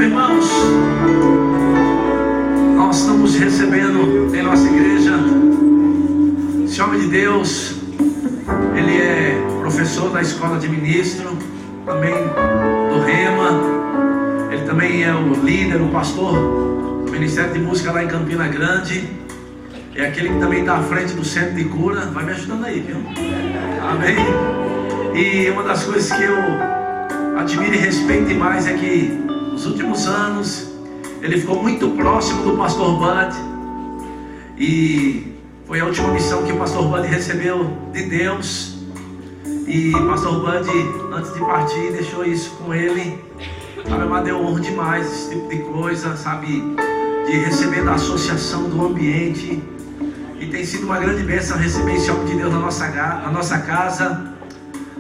irmãos, nós estamos recebendo em nossa igreja esse homem de Deus. Ele é professor da escola de ministro, também do Rema. Ele também é o líder, o pastor do Ministério de Música lá em Campina Grande. É aquele que também está à frente do Centro de Cura. Vai me ajudando aí, viu? Amém? E uma das coisas que eu admiro e respeito mais é que nos últimos anos ele ficou muito próximo do pastor Bud. E foi a última missão que o pastor Bud recebeu de Deus. E o pastor Bud, antes de partir, deixou isso com ele. Sabe, mas deu honra demais esse tipo de coisa, sabe? De receber da associação do ambiente. E tem sido uma grande bênção receber esse homem de Deus na nossa casa,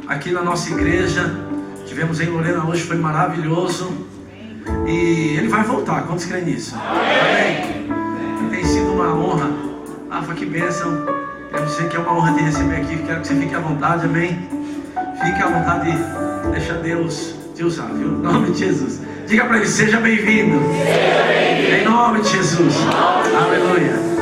aqui na nossa igreja. Tivemos em Lorena hoje, foi maravilhoso. E ele vai voltar, quantos creem nisso? Amém? E tem sido uma honra. Rafa, que bênção. Quero dizer que é uma honra te receber aqui. Quero que você fique à vontade, amém? Fique à vontade, deixa Deus te usar, viu? Em nome de Jesus. Diga para ele, seja bem-vindo. Em nome de Jesus. Aleluia.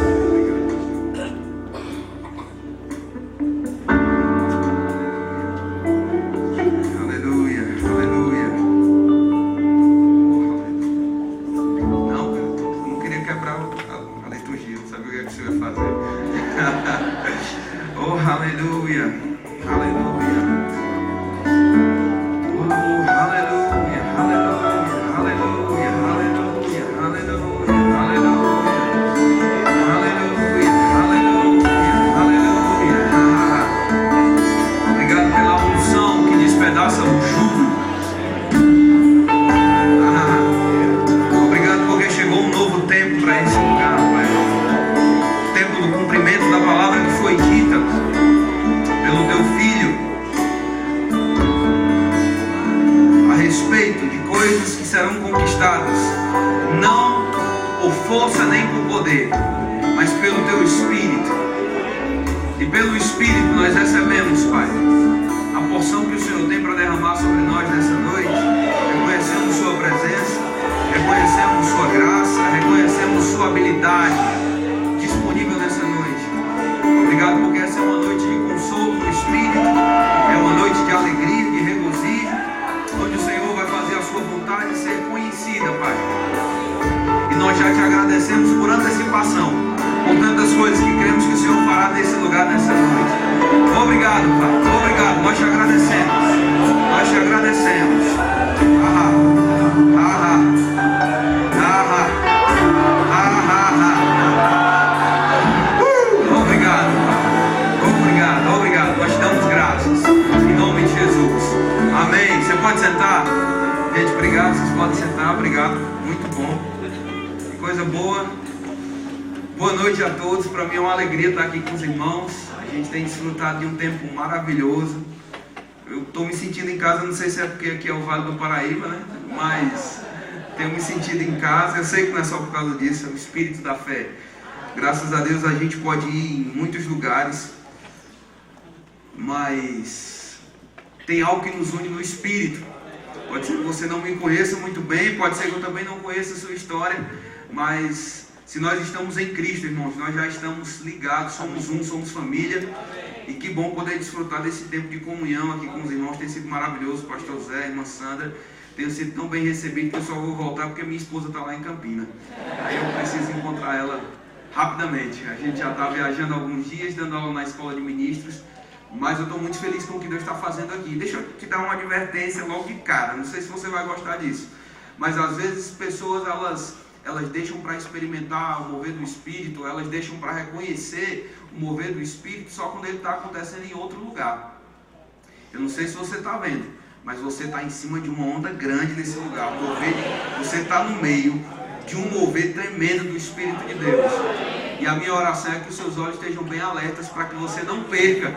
De um tempo maravilhoso. Eu estou me sentindo em casa, não sei se é porque aqui é o Vale do Paraíba, né? Mas tenho me sentido em casa. Eu sei que não é só por causa disso, é o espírito da fé. Graças a Deus a gente pode ir em muitos lugares, mas tem algo que nos une no espírito. Pode ser que você não me conheça muito bem, pode ser que eu também não conheça a sua história, mas se nós estamos em Cristo, irmãos, nós já estamos ligados, somos um, somos família. E que bom poder desfrutar desse tempo de comunhão aqui com os irmãos. Tem sido maravilhoso, pastor Zé, irmã Sandra. Tenho sido tão bem recebido que eu só vou voltar porque minha esposa está lá em Campina. Aí eu preciso encontrar ela rapidamente. A gente já está viajando há alguns dias, dando aula na escola de ministros. Mas eu estou muito feliz com o que Deus está fazendo aqui. Deixa eu te dar uma advertência logo de cara. Não sei se você vai gostar disso. Mas às vezes pessoas, elas deixam para experimentar o mover do Espírito, elas deixam para reconhecer o mover do Espírito só quando ele está acontecendo em outro lugar. Eu não sei se você está vendo, mas você está em cima de uma onda grande nesse lugar. Você está no meio de um mover tremendo do Espírito de Deus. E a minha oração é que os seus olhos estejam bem alertas para que você não perca.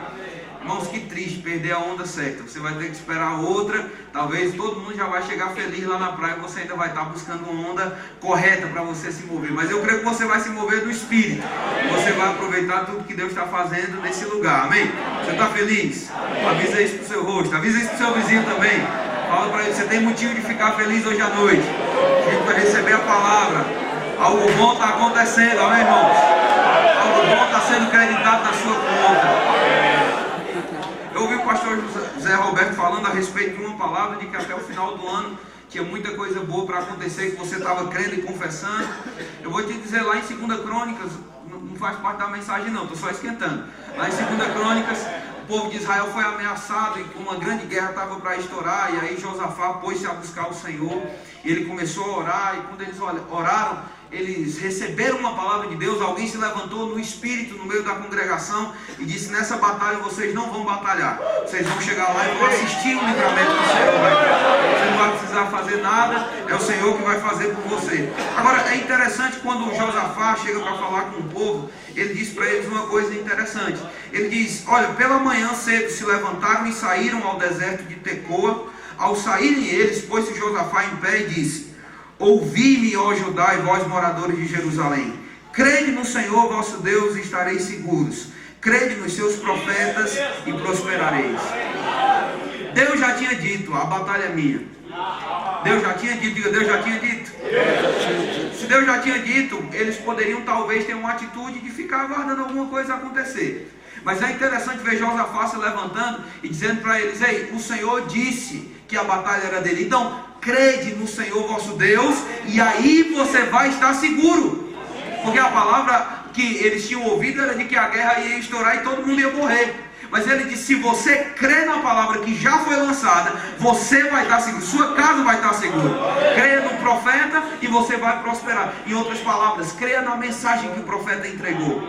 Irmãos, que triste perder a onda certa. Você vai ter que esperar outra. Talvez todo mundo já vai chegar feliz lá na praia. Você ainda vai estar buscando uma onda correta para você se mover. Mas eu creio que você vai se mover do Espírito. Você vai aproveitar tudo que Deus está fazendo nesse lugar. Amém? Você está feliz? Avisa isso para o seu rosto. Avisa isso para o seu vizinho também. Fala para ele, você tem motivo de ficar feliz hoje à noite. A gente vai receber a palavra. Algo bom está acontecendo, amém, irmãos? Algo bom está sendo creditado na sua conta. Eu ouvi o pastor Zé Roberto falando a respeito de uma palavra de que até o final do ano tinha muita coisa boa para acontecer, que você estava crendo e confessando. Eu vou te dizer, lá em 2 Crônicas, não faz parte da mensagem não, estou só esquentando. Lá em 2 Crônicas, o povo de Israel foi ameaçado e uma grande guerra estava para estourar, e aí Josafá pôs-se a buscar o Senhor, e ele começou a orar, e quando eles oraram, eles receberam uma palavra de Deus. Alguém se levantou no espírito no meio da congregação e disse: nessa batalha vocês não vão batalhar, vocês vão chegar lá e vão assistir o livramento do Senhor. Você não vai precisar fazer nada, é o Senhor que vai fazer por você. Agora é interessante, quando o Josafá chega para falar com o povo, ele diz para eles uma coisa interessante. Ele diz: olha, pela manhã cedo se levantaram e saíram ao deserto de Tecoa. Ao saírem eles, pôs-se Josafá em pé e disse: ouvi-me, ó Judá, e vós moradores de Jerusalém. Crede no Senhor vosso Deus e estareis seguros. Crede nos seus profetas e prosperareis. Deus já tinha dito: a batalha é minha. Deus já tinha dito, diga, Deus já tinha dito. Se Deus já tinha dito, eles poderiam talvez ter uma atitude de ficar aguardando alguma coisa acontecer. Mas é interessante ver Josafá se levantando e dizendo para eles: ei, o Senhor disse que a batalha era dele. Então, crede no Senhor vosso Deus, e aí você vai estar seguro. Porque a palavra que eles tinham ouvido era de que a guerra ia estourar e todo mundo ia morrer. Mas ele disse: se você crê na palavra que já foi lançada, você vai estar seguro, sua casa vai estar segura. Creia no profeta e você vai prosperar. Em outras palavras, creia na mensagem que o profeta entregou.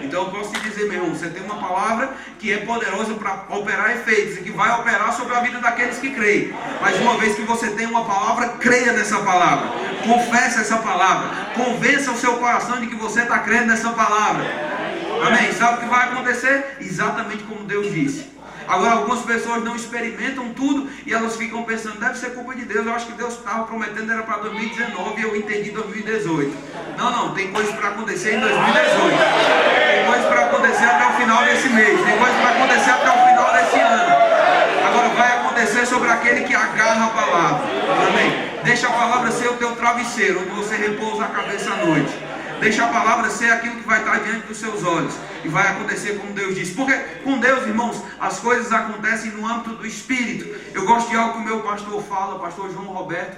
Então eu posso te dizer, meu irmão, você tem uma palavra que é poderosa para operar efeitos e que vai operar sobre a vida daqueles que creem. Mas uma vez que você tem uma palavra, creia nessa palavra, confesse essa palavra, convença o seu coração de que você está crendo nessa palavra. Amém? Sabe o que vai acontecer? Exatamente como Deus disse. Agora, algumas pessoas não experimentam tudo e elas ficam pensando: deve ser culpa de Deus. Eu acho que Deus estava prometendo, era para 2019 e eu entendi 2018. Não, tem coisas para acontecer em 2018. Tem coisas para acontecer até o final desse mês. Tem coisas para acontecer até o final desse ano. Agora vai acontecer sobre aquele que agarra a palavra. Amém? Deixa a palavra ser o teu travesseiro, onde você repousa a cabeça à noite. Deixa a palavra ser aquilo que vai estar diante dos seus olhos. E vai acontecer como Deus disse. Porque com Deus, irmãos, as coisas acontecem no âmbito do Espírito. Eu gosto de algo que o meu pastor fala, o pastor João Roberto.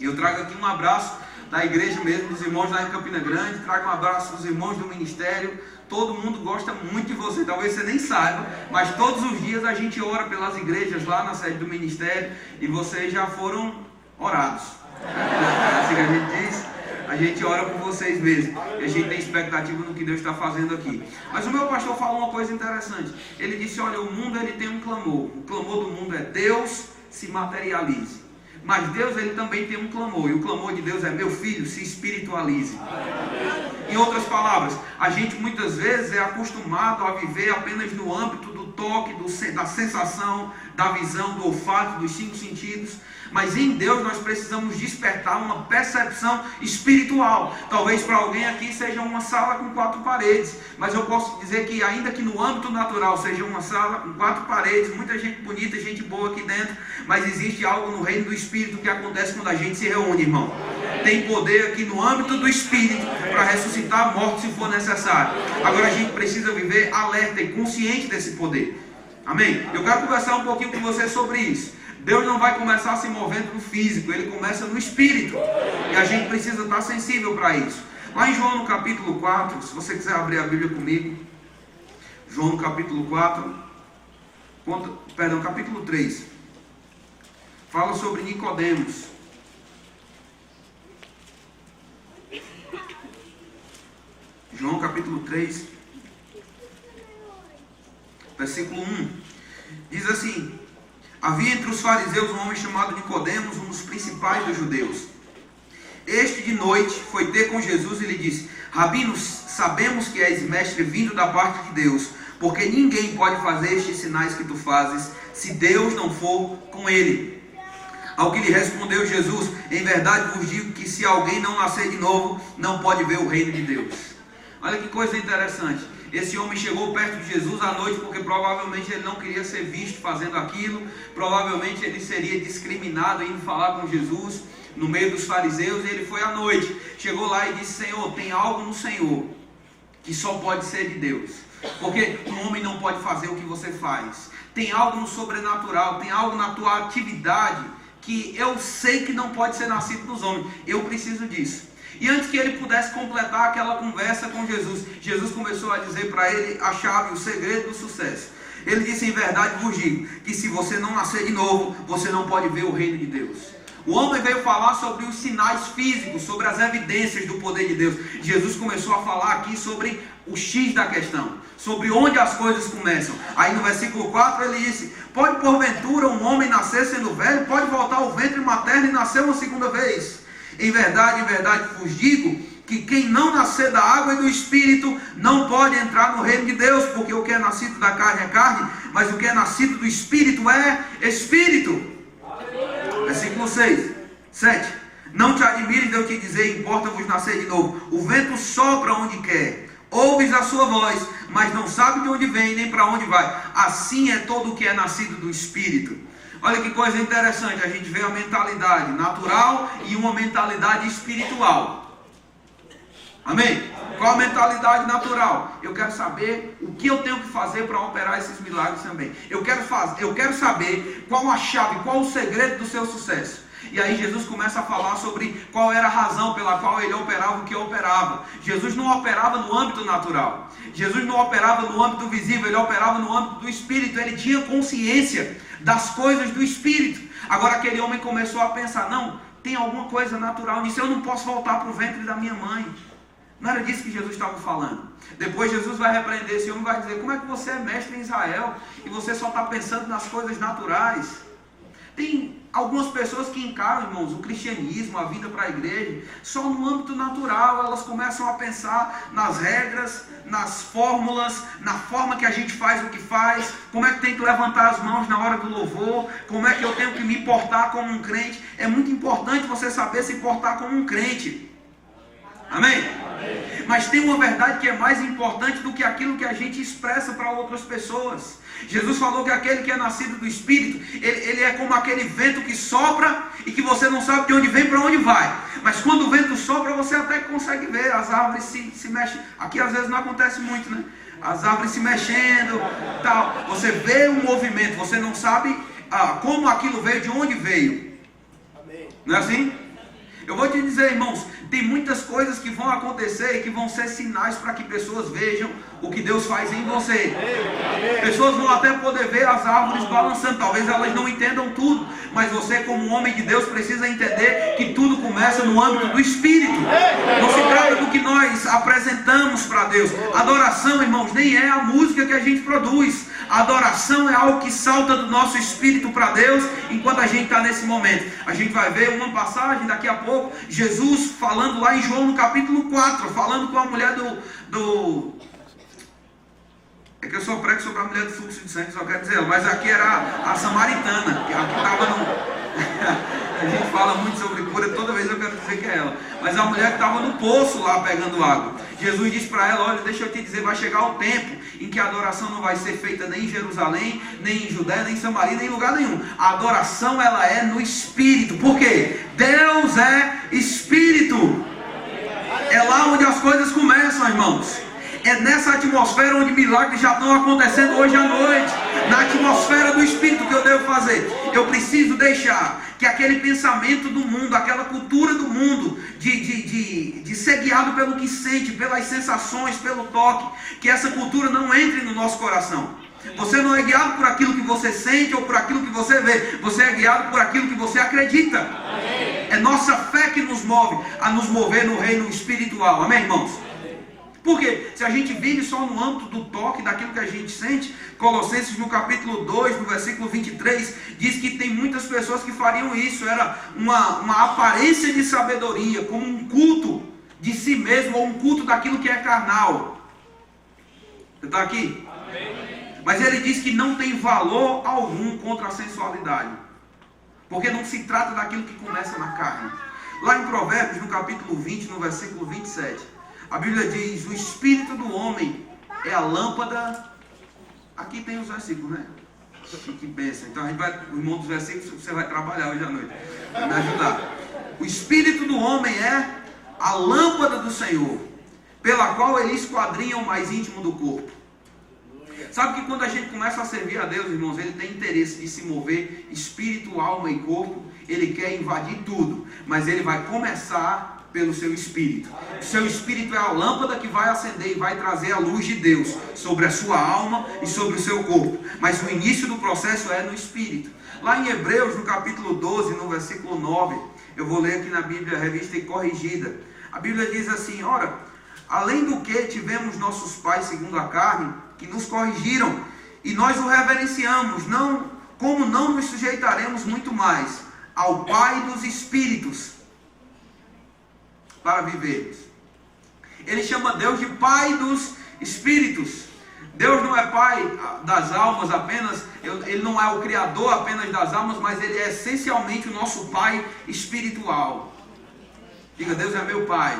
E eu trago aqui um abraço da igreja mesmo, dos irmãos lá em Campina Grande. Trago um abraço dos irmãos do ministério. Todo mundo gosta muito de você, talvez você nem saiba, mas todos os dias a gente ora pelas igrejas lá na sede do ministério. E vocês já foram orados. É assim que a gente diz. A gente ora por vocês mesmo. E a gente tem expectativa no que Deus está fazendo aqui. Mas o meu pastor falou uma coisa interessante. Ele disse: olha, o mundo ele tem um clamor. O clamor do mundo é: Deus se materialize. Mas Deus ele também tem um clamor. E o clamor de Deus é: meu filho, se espiritualize. Em outras palavras, a gente muitas vezes é acostumado a viver apenas no âmbito do toque, da sensação, da visão, do olfato, dos 5 sentidos. Mas em Deus nós precisamos despertar uma percepção espiritual. Talvez para alguém aqui seja uma sala com 4 paredes. Mas eu posso dizer que ainda que no âmbito natural seja uma sala com 4 paredes, muita gente bonita, gente boa aqui dentro, mas existe algo no reino do Espírito que acontece quando a gente se reúne, irmão. Tem poder aqui no âmbito do Espírito para ressuscitar a morte se for necessário. Agora a gente precisa viver alerta e consciente desse poder. Amém? Eu quero conversar um pouquinho com você sobre isso. Deus não vai começar se movendo no físico, Ele começa no Espírito. E a gente precisa estar sensível para isso. Lá em João no capítulo 4, se você quiser abrir a Bíblia comigo. João no capítulo 4, capítulo 3. Fala sobre Nicodemos. João capítulo 3, versículo 1. Diz assim: havia entre os fariseus um homem chamado Nicodemos, um dos principais dos judeus. Este de noite foi ter com Jesus e lhe disse: Rabino, sabemos que és mestre vindo da parte de Deus, porque ninguém pode fazer estes sinais que tu fazes, se Deus não for com ele. Ao que lhe respondeu Jesus: em verdade vos digo que se alguém não nascer de novo, não pode ver o reino de Deus. Olha que coisa interessante. Esse homem chegou perto de Jesus à noite porque provavelmente ele não queria ser visto fazendo aquilo. Provavelmente ele seria discriminado indo falar com Jesus no meio dos fariseus. E ele foi à noite, chegou lá e disse: Senhor, tem algo no Senhor que só pode ser de Deus, porque um homem não pode fazer o que você faz. Tem algo no sobrenatural, tem algo na tua atividade que eu sei que não pode ser nascido dos homens. Eu preciso disso. E antes que ele pudesse completar aquela conversa com Jesus, Jesus começou a dizer para ele a chave, o segredo do sucesso. Ele disse: em verdade vos digo, que se você não nascer de novo, você não pode ver o reino de Deus. O homem veio falar sobre os sinais físicos, sobre as evidências do poder de Deus. Jesus começou a falar aqui sobre o X da questão, sobre onde as coisas começam. Aí no versículo 4 ele disse: pode porventura um homem nascer sendo velho? Pode voltar ao ventre materno e nascer uma segunda vez? Em verdade vos digo, que quem não nascer da água e do Espírito não pode entrar no reino de Deus, porque o que é nascido da carne é carne, mas o que é nascido do Espírito é Espírito. Versículo 7. Não te admires de eu te dizer, importa-vos nascer de novo. O vento sopra onde quer, ouves a sua voz, mas não sabe de onde vem nem para onde vai. Assim é todo o que é nascido do Espírito. Olha que coisa interessante, a gente vê a mentalidade natural e uma mentalidade espiritual. Amém? Qual a mentalidade natural? Eu quero saber o que eu tenho que fazer para operar esses milagres também. Eu quero saber qual a chave, qual o segredo do seu sucesso. E aí Jesus começa a falar sobre qual era a razão pela qual ele operava o que operava. Jesus não operava no âmbito natural. Jesus não operava no âmbito visível, ele operava no âmbito do Espírito. Ele tinha consciência das coisas do Espírito. Agora aquele homem começou a pensar: não, tem alguma coisa natural nisso, eu não posso voltar para o ventre da minha mãe. Não era disso que Jesus estava falando. Depois Jesus vai repreender esse homem e vai dizer: como é que você é mestre em Israel e você só está pensando nas coisas naturais? Tem algumas pessoas que encaram, irmãos, o cristianismo, a vida para a igreja, só no âmbito natural. Elas começam a pensar nas regras, nas fórmulas, na forma que a gente faz o que faz, como é que tem que levantar as mãos na hora do louvor, como é que eu tenho que me portar como um crente. É muito importante você saber se portar como um crente. Amém? Amém? Mas tem uma verdade que é mais importante do que aquilo que a gente expressa para outras pessoas. Jesus falou que aquele que é nascido do Espírito, ele é como aquele vento que sopra e que você não sabe de onde vem para onde vai. Mas quando o vento sopra, você até consegue ver as árvores se mexem. Aqui às vezes não acontece muito, né? As árvores se mexendo, tal. Você vê um movimento, você não sabe como aquilo veio, de onde veio. Não é assim? Eu vou te dizer, irmãos, tem muitas coisas que vão acontecer e que vão ser sinais para que pessoas vejam o que Deus faz em você. Pessoas vão até poder ver as árvores balançando, talvez elas não entendam tudo, mas você, como um homem de Deus, precisa entender que tudo começa no âmbito do Espírito. Não se trata do que nós apresentamos para Deus. Adoração, irmãos, nem é a música que a gente produz. Adoração é algo que salta do nosso espírito para Deus enquanto a gente está nesse momento. A gente vai ver uma passagem daqui a pouco, Jesus falando lá em João no capítulo 4, falando com a mulher É que eu só prego sobre a mulher do fluxo de sangue, só quero dizer ela, mas aqui era a samaritana, que aqui estava no... A gente fala muito sobre cura, toda vez eu quero dizer que é ela. Mas a mulher que estava no poço lá pegando água. Jesus disse para ela: olha, deixa eu te dizer, vai chegar o tempo em que a adoração não vai ser feita nem em Jerusalém, nem em Judéia, nem em Samaria, nem em lugar nenhum. A adoração, ela é no Espírito. Por quê? Deus é Espírito. É lá onde as coisas começam, irmãos. É nessa atmosfera onde milagres já estão acontecendo hoje à noite. Na atmosfera do Espírito que eu devo fazer. Eu preciso deixar que aquele pensamento do mundo, aquela cultura do mundo, de ser guiado pelo que sente, pelas sensações, pelo toque, que essa cultura não entre no nosso coração. Você não é guiado por aquilo que você sente ou por aquilo que você vê. Você é guiado por aquilo que você acredita. É nossa fé que nos move a nos mover no reino espiritual. Amém, irmãos? Porque se a gente vive só no âmbito do toque, daquilo que a gente sente, Colossenses no capítulo 2, no versículo 23, diz que tem muitas pessoas que fariam isso. Era uma aparência de sabedoria, como um culto de si mesmo, ou um culto daquilo que é carnal. Você está aqui? Amém. Mas ele diz que não tem valor algum contra a sensualidade. Porque não se trata daquilo que começa na carne. Lá em Provérbios, no capítulo 20, no versículo 27, a Bíblia diz: o espírito do homem é a lâmpada. Aqui tem os versículos, né? Que bênção. Então a gente vai, o irmão dos versículos, você vai trabalhar hoje à noite, vai me ajudar. O espírito do homem é a lâmpada do Senhor, pela qual ele esquadrinha o mais íntimo do corpo. Sabe que quando a gente começa a servir a Deus, irmãos, ele tem interesse de se mover espírito, alma e corpo. Ele quer invadir tudo, mas ele vai começar pelo seu espírito. O seu espírito é a lâmpada que vai acender e vai trazer a luz de Deus sobre a sua alma e sobre o seu corpo. Mas o início do processo é no espírito. Lá em Hebreus, no capítulo 12, no versículo 9, eu vou ler aqui na Bíblia Revista e Corrigida. A Bíblia diz assim: ora, além do que tivemos nossos pais segundo a carne, que nos corrigiram, e nós o reverenciamos, como não nos sujeitaremos muito mais ao Pai dos Espíritos, para vivermos. Ele chama Deus de Pai dos Espíritos. Deus não é Pai das almas apenas, Ele não é o Criador apenas das almas, mas Ele é essencialmente o nosso Pai espiritual. Diga: Deus é meu Pai.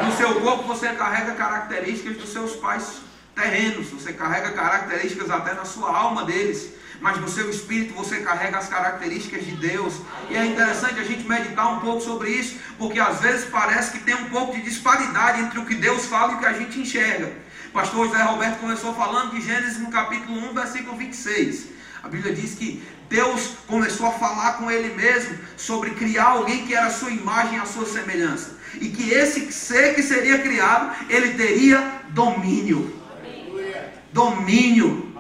No seu corpo você carrega características dos seus pais terrenos, você carrega características até na sua alma deles, mas no seu espírito você carrega as características de Deus. E é interessante a gente meditar um pouco sobre isso, porque às vezes parece que tem um pouco de disparidade entre o que Deus fala e o que a gente enxerga. O pastor José Roberto começou falando de Gênesis no capítulo 1, versículo 26. A Bíblia diz que Deus começou a falar com Ele mesmo sobre criar alguém que era a sua imagem e a sua semelhança, e que esse ser que seria criado, ele teria domínio. Domínio.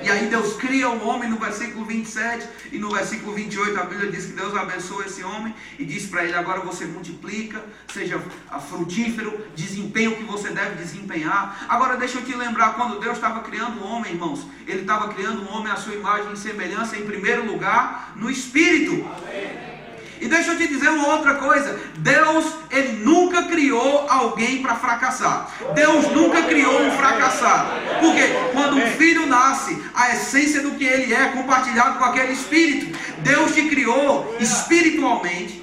E aí Deus cria o homem no versículo 27 e no versículo 28 a Bíblia diz que Deus abençoa esse homem e diz para ele: agora você multiplica, seja frutífero, desempenhe o que você deve desempenhar. Agora deixa eu te lembrar, quando Deus estava criando o homem, irmãos, Ele estava criando o homem à sua imagem e semelhança, em primeiro lugar, no Espírito. E deixa eu te dizer uma outra coisa: Deus, Ele nunca criou alguém para fracassar. Deus nunca criou um fracassado. Porque quando um filho nasce, a essência do que ele é compartilhado com aquele espírito. Deus te criou espiritualmente,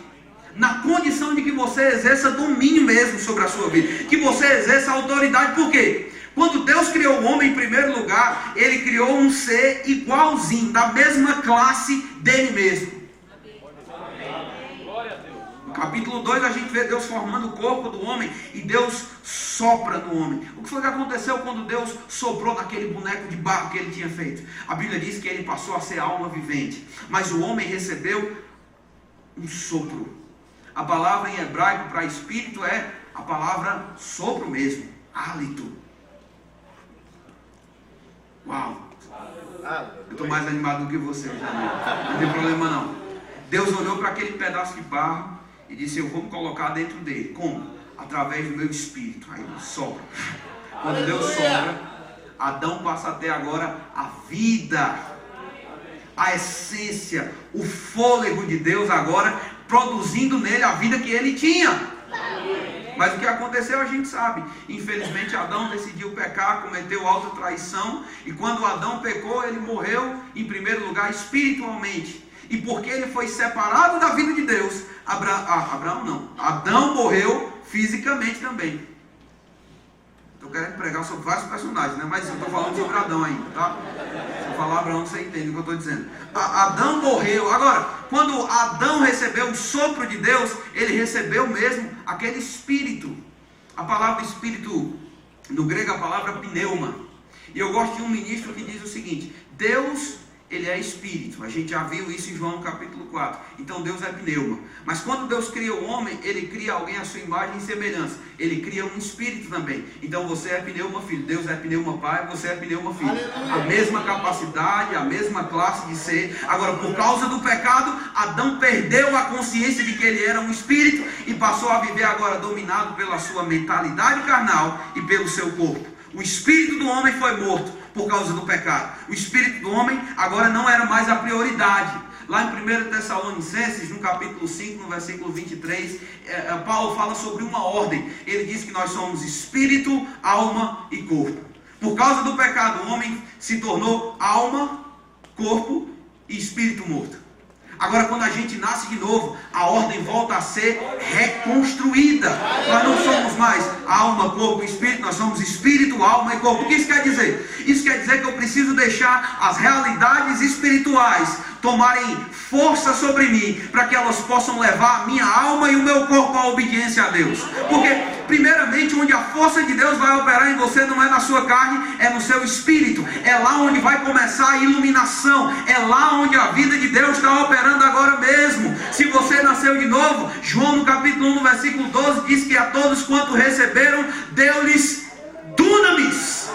na condição de que você exerça domínio mesmo sobre a sua vida, que você exerça autoridade. Por quê? Quando Deus criou o homem em primeiro lugar, Ele criou um ser igualzinho, da mesma classe dele mesmo. No capítulo 2 a gente vê Deus formando o corpo do homem e Deus sopra no homem. O que foi que aconteceu quando Deus soprou naquele boneco de barro que ele tinha feito? A Bíblia diz que ele passou a ser alma vivente, mas o homem recebeu um sopro. A palavra em hebraico para espírito é a palavra sopro mesmo, hálito. Uau! Eu estou mais animado do que você, não tem problema não. Deus olhou para aquele pedaço de barro e disse: eu vou me colocar dentro dele. Como? Através do meu espírito. Aí ele sopra. Quando Deus sopra, Adão passa a ter agora a vida, a essência, o fôlego de Deus agora produzindo nele a vida que ele tinha. Mas o que aconteceu a gente sabe. Infelizmente Adão decidiu pecar, cometeu autotraição, e quando Adão pecou, ele morreu em primeiro lugar espiritualmente. E porque ele foi separado da vida de Deus, Adão morreu fisicamente também. Estou querendo pregar sobre vários personagens, né? Mas eu estou falando sobre Adão ainda, tá? Se eu falar Abraão, você entende o que eu estou dizendo. Adão morreu. Agora, quando Adão recebeu o sopro de Deus, ele recebeu mesmo aquele espírito. A palavra espírito, no grego, a palavra pneuma. E eu gosto de um ministro que diz o seguinte: Deus, Ele é espírito. A gente já viu isso em João capítulo 4. Então Deus é pneuma. Mas quando Deus cria o homem, Ele cria alguém à sua imagem e semelhança. Ele cria um espírito também. Então você é pneuma filho. Deus é pneuma pai, você é pneuma filho. A mesma capacidade, a mesma classe de ser. Agora, por causa do pecado, Adão perdeu a consciência de que ele era um espírito e passou a viver agora dominado pela sua mentalidade carnal e pelo seu corpo. O espírito do homem foi morto por causa do pecado. O espírito do homem agora não era mais a prioridade. Lá em 1 Tessalonicenses, no capítulo 5, no versículo 23, Paulo fala sobre uma ordem. Ele diz que nós somos espírito, alma e corpo. Por causa do pecado, o homem se tornou alma, corpo e espírito morto. Agora, quando a gente nasce de novo, a ordem volta a ser reconstruída. Nós não somos mais alma, corpo e espírito, nós somos espírito, alma e corpo. O que isso quer dizer? Isso quer dizer que eu preciso deixar as realidades espirituais tomarem força sobre mim, para que elas possam levar a minha alma e o meu corpo à obediência a Deus. Porque, primeiramente, onde a força de Deus vai operar em você não é na sua carne, é no seu espírito. É lá onde vai começar a iluminação. É lá onde a vida de Deus está operando agora mesmo. Se você nasceu de novo, João no capítulo 1, no versículo 12, diz que a todos quanto receberam, deu-lhes dunamis.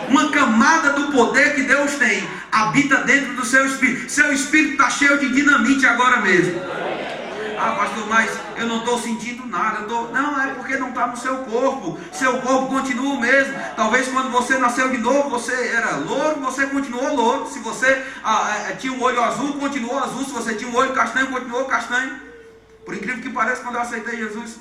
Uma camada do poder que Deus tem habita dentro do seu espírito. Seu espírito está cheio de dinamite agora mesmo. Ah, pastor, mas eu não estou sentindo nada. Não, é porque não está no seu corpo. Seu corpo continua o mesmo. Talvez quando você nasceu de novo, você era louro, você continuou louro. Se você tinha um olho azul, continuou azul. Se você tinha um olho castanho, continuou castanho. Por incrível que pareça, quando eu aceitei Jesus,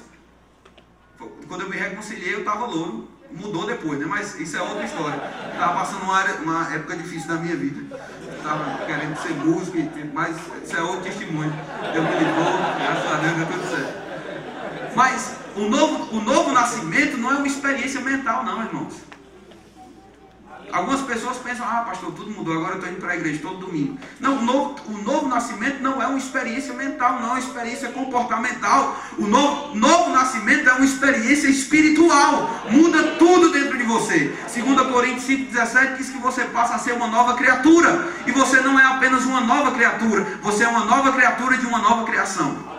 quando eu me reconciliei, eu estava louro. Mudou depois, né? Mas isso é outra história. Estava passando uma época difícil da minha vida. Estava querendo ser músico, mas isso é outro testemunho. Deus me livrou, graças a Deus, deu tudo certo. Mas o novo nascimento não é uma experiência mental, não, irmãos. Algumas pessoas pensam, pastor, tudo mudou, agora eu estou indo para a igreja todo domingo. Não, o novo nascimento não é uma experiência mental, não é uma experiência comportamental. O novo nascimento é uma experiência espiritual. Muda tudo dentro de você. 2 Coríntios 5,17 diz que você passa a ser uma nova criatura. E você não é apenas uma nova criatura, você é uma nova criatura de uma nova criação.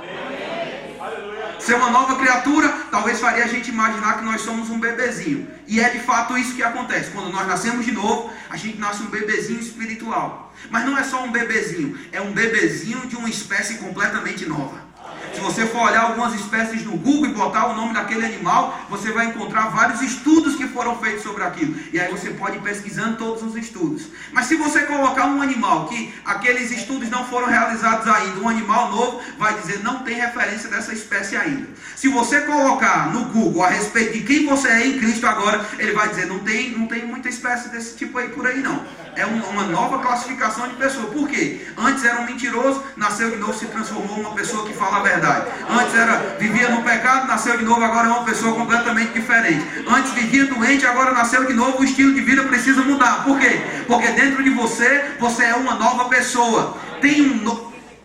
Ser uma nova criatura, talvez faria a gente imaginar que nós somos um bebezinho. E é de fato isso que acontece. Quando nós nascemos de novo, a gente nasce um bebezinho espiritual. Mas não é só um bebezinho, é um bebezinho de uma espécie completamente nova. Se você for olhar algumas espécies no Google e botar o nome daquele animal, você vai encontrar vários estudos que foram feitos sobre aquilo. E aí você pode ir pesquisando todos os estudos. Mas se você colocar um animal que aqueles estudos não foram realizados ainda, um animal novo, vai dizer não tem referência dessa espécie ainda. Se você colocar no Google a respeito de quem você é em Cristo agora, ele vai dizer não tem muita espécie desse tipo aí por aí não. É uma nova classificação de pessoa. Por quê? Antes era um mentiroso, nasceu de novo, se transformou em uma pessoa que fala a verdade. Antes vivia no pecado, nasceu de novo, agora é uma pessoa completamente diferente. Antes vivia doente, agora nasceu de novo, o estilo de vida precisa mudar. Por quê? Porque dentro de você é uma nova pessoa.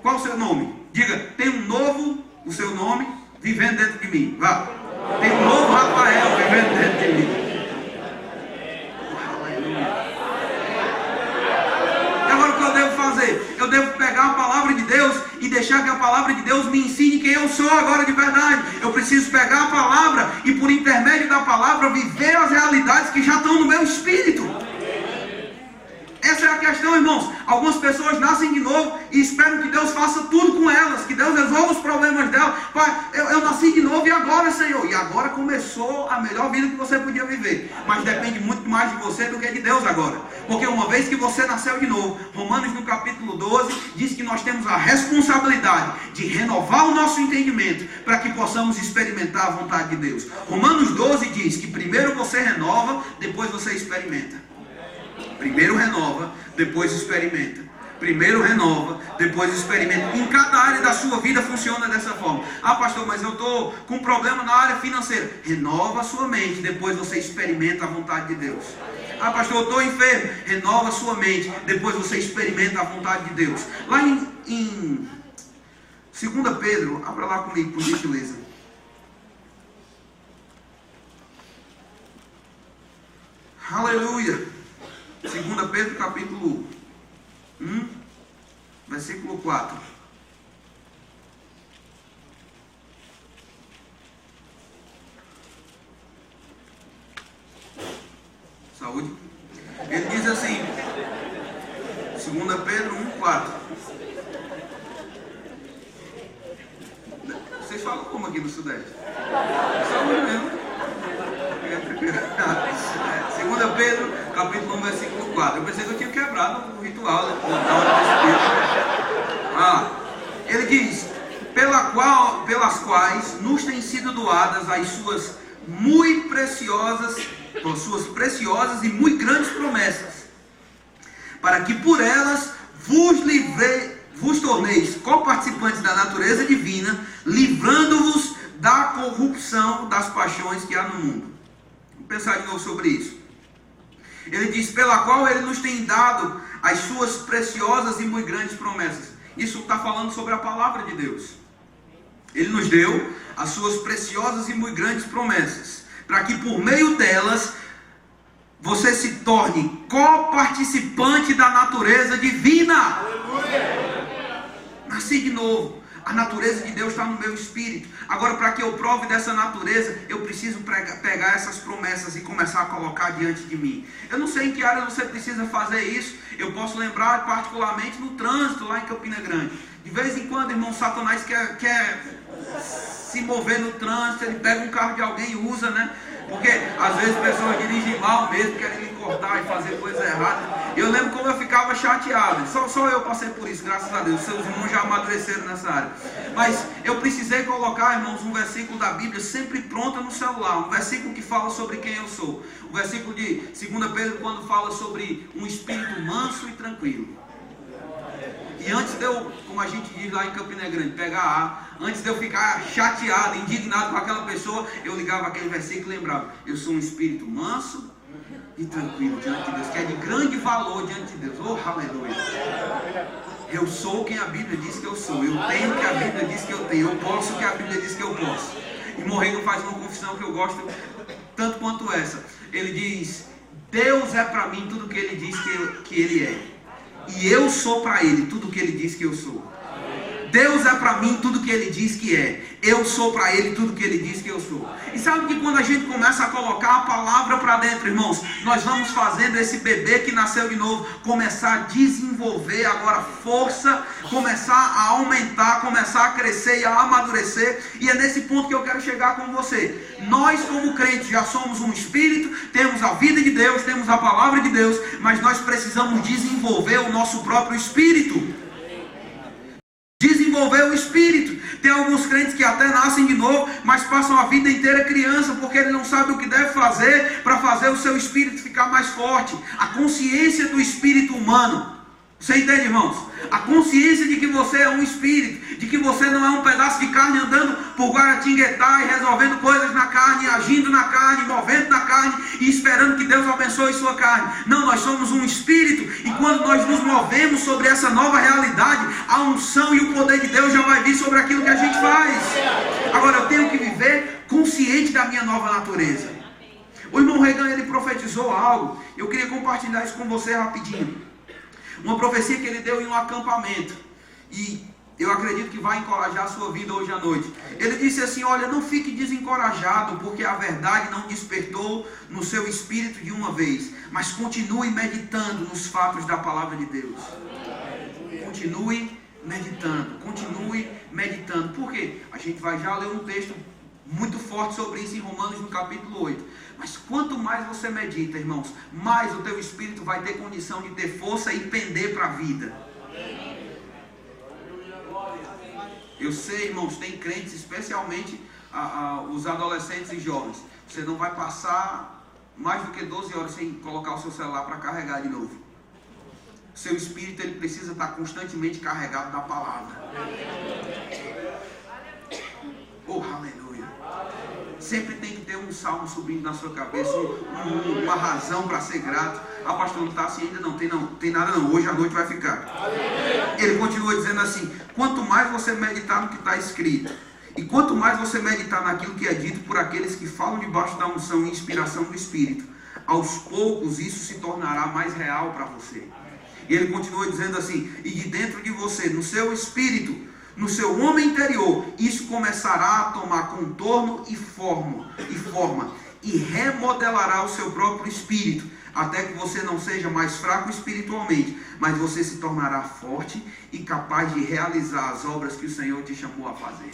Qual o seu nome? Diga, tem um novo, o seu nome, vivendo dentro de mim. Vá. Tem um novo Rafael vivendo dentro de mim. Eu devo pegar a palavra de Deus e deixar que a palavra de Deus me ensine quem eu sou agora de verdade. Eu preciso pegar a palavra e por intermédio da palavra viver as realidades que já estão no meu espírito. Essa é a questão, irmãos. Algumas pessoas nascem de novo e esperam que Deus faça tudo com elas, que Deus resolva os problemas delas. Pai, eu nasci de novo e agora, Senhor? E agora começou a melhor vida que você podia viver. Mas depende muito mais de você do que de Deus agora. Porque uma vez que você nasceu de novo, Romanos no capítulo 12 diz que nós temos a responsabilidade de renovar o nosso entendimento para que possamos experimentar a vontade de Deus. Romanos 12 diz que primeiro você renova, depois você experimenta. Primeiro renova, depois experimenta. Primeiro renova, depois experimenta. Em cada área da sua vida funciona dessa forma. Pastor, mas eu estou com um problema na área financeira. Renova a sua mente, depois você experimenta a vontade de Deus. Pastor, eu estou enfermo. Renova a sua mente, depois você experimenta a vontade de Deus. Lá em 2 Pedro, abra lá comigo, por gentileza. Aleluia. 2 Pedro capítulo 1, versículo 4. Saúde. Ele diz assim, 2 Pedro 1, 4. Vocês falam como aqui no Sudeste? Saúde mesmo. 2 Pedro, capítulo 1, versículo 4. Eu pensei que eu tinha quebrado o ritual na hora desse texto. Ele diz, pelas quais nos têm sido doadas as suas muito preciosas, suas preciosas e muito grandes promessas, para que por elas vos torneis coparticipantes da natureza divina, livrando-vos da corrupção das paixões que há no mundo. Vamos pensar de novo sobre isso. Ele diz, pela qual ele nos tem dado as suas preciosas e muito grandes promessas. Isso está falando sobre a palavra de Deus. Ele nos deu as suas preciosas e muito grandes promessas, para que por meio delas você se torne coparticipante da natureza divina. Aleluia. Nasci de novo. A natureza de Deus está no meu espírito. Agora, para que eu prove dessa natureza, eu preciso pegar essas promessas e começar a colocar diante de mim. Eu não sei em que área você precisa fazer isso. Eu posso lembrar particularmente no trânsito lá em Campina Grande. De vez em quando, irmão, Satanás quer se mover no trânsito. Ele pega um carro de alguém e usa, né? Porque às vezes pessoas dirigem mal mesmo, querem lhe cortar e fazer coisa errada. Eu lembro como eu ficava chateado. Só eu passei por isso, graças a Deus. Seus irmãos já amadureceram nessa área. Mas eu precisei colocar, irmãos, um versículo da Bíblia sempre pronto no celular. Um versículo que fala sobre quem eu sou. O versículo de 2 Pedro, quando fala sobre um espírito manso e tranquilo. E antes de eu, como a gente diz lá em Campina Grande, pegar ar, antes de eu ficar chateado, indignado com aquela pessoa, eu ligava aquele versículo e lembrava, eu sou um espírito manso e tranquilo diante de Deus, que é de grande valor diante de Deus. Oh, aleluia! Eu sou quem a Bíblia diz que eu sou, eu tenho o que a Bíblia diz que eu tenho, eu posso o que a Bíblia diz que eu posso. E Morrego faz uma confissão que eu gosto tanto quanto essa. Ele diz, Deus é para mim tudo o que Ele diz que Ele é. E eu sou para Ele tudo o que Ele diz que eu sou. Deus é para mim tudo o que Ele diz que é. Eu sou para Ele tudo o que Ele diz que eu sou. E sabe que quando a gente começa a colocar a palavra para dentro, irmãos, nós vamos fazendo esse bebê que nasceu de novo começar a desenvolver agora força, começar a aumentar, começar a crescer e a amadurecer. E é nesse ponto que eu quero chegar com você. Nós como crentes já somos um espírito, temos a vida de Deus, temos a palavra de Deus, mas nós precisamos desenvolver o nosso próprio espírito. Desenvolver o espírito. Tem alguns crentes que até nascem de novo, mas passam a vida inteira criança, porque ele não sabe o que deve fazer para fazer o seu espírito ficar mais forte. A consciência do espírito humano. Você entende, irmãos? A consciência de que você é um espírito, de que você não é um pedaço de carne andando por Guaratinguetá e resolvendo coisas na carne, agindo na carne, movendo na carne e esperando que Deus abençoe sua carne. Não, nós somos um espírito e quando nós nos movemos sobre essa nova realidade, a unção e o poder de Deus já vai vir sobre aquilo que a gente faz. Agora eu tenho que viver consciente da minha nova natureza. O irmão Regan, ele profetizou algo, eu queria compartilhar isso com você rapidinho. Uma profecia que ele deu em um acampamento. E eu acredito que vai encorajar a sua vida hoje à noite. Ele disse assim, olha, não fique desencorajado, porque a verdade não despertou no seu espírito de uma vez. Mas continue meditando nos fatos da palavra de Deus. Continue meditando. Por quê? A gente vai já ler um texto muito forte sobre isso em Romanos no capítulo 8. Mas quanto mais você medita, irmãos, mais o teu espírito vai ter condição de ter força e pender para a vida. Eu sei, irmãos, tem crentes, especialmente os adolescentes e jovens. Você não vai passar mais do que 12 horas sem colocar o seu celular para carregar de novo. Seu espírito ele precisa estar constantemente carregado da palavra. Oh, aleluia. Sempre tem que ter um salmo subindo na sua cabeça, uma razão para ser grato. Ah, pastor, não está assim ainda não, tem nada não, hoje à noite vai ficar. Ele continua dizendo assim, quanto mais você meditar no que está escrito, e quanto mais você meditar naquilo que é dito por aqueles que falam debaixo da unção e inspiração do Espírito, aos poucos isso se tornará mais real para você. E ele continua dizendo assim, e de dentro de você, no seu espírito, no seu homem interior, isso começará a tomar contorno e forma, e remodelará o seu próprio espírito, até que você não seja mais fraco espiritualmente, mas você se tornará forte e capaz de realizar as obras que o Senhor te chamou a fazer.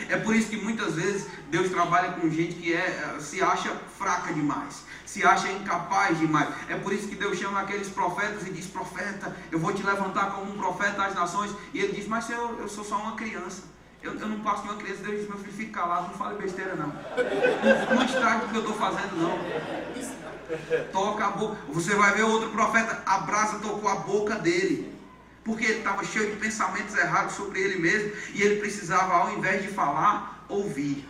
É por isso que muitas vezes Deus trabalha com gente que se acha fraca demais, se acha incapaz demais. É por isso que Deus chama aqueles profetas e diz, profeta, eu vou te levantar como um profeta das nações. E ele diz, mas eu sou só uma criança. Eu não passo de uma criança. Deus diz, meu filho, fique calado, não fale besteira não. Não estrague o que eu estou fazendo não. Toca a boca. Você vai ver outro profeta, a brasa tocou a boca dele. porque ele estava cheio de pensamentos errados sobre ele mesmo, e ele precisava, ao invés de falar, ouvir.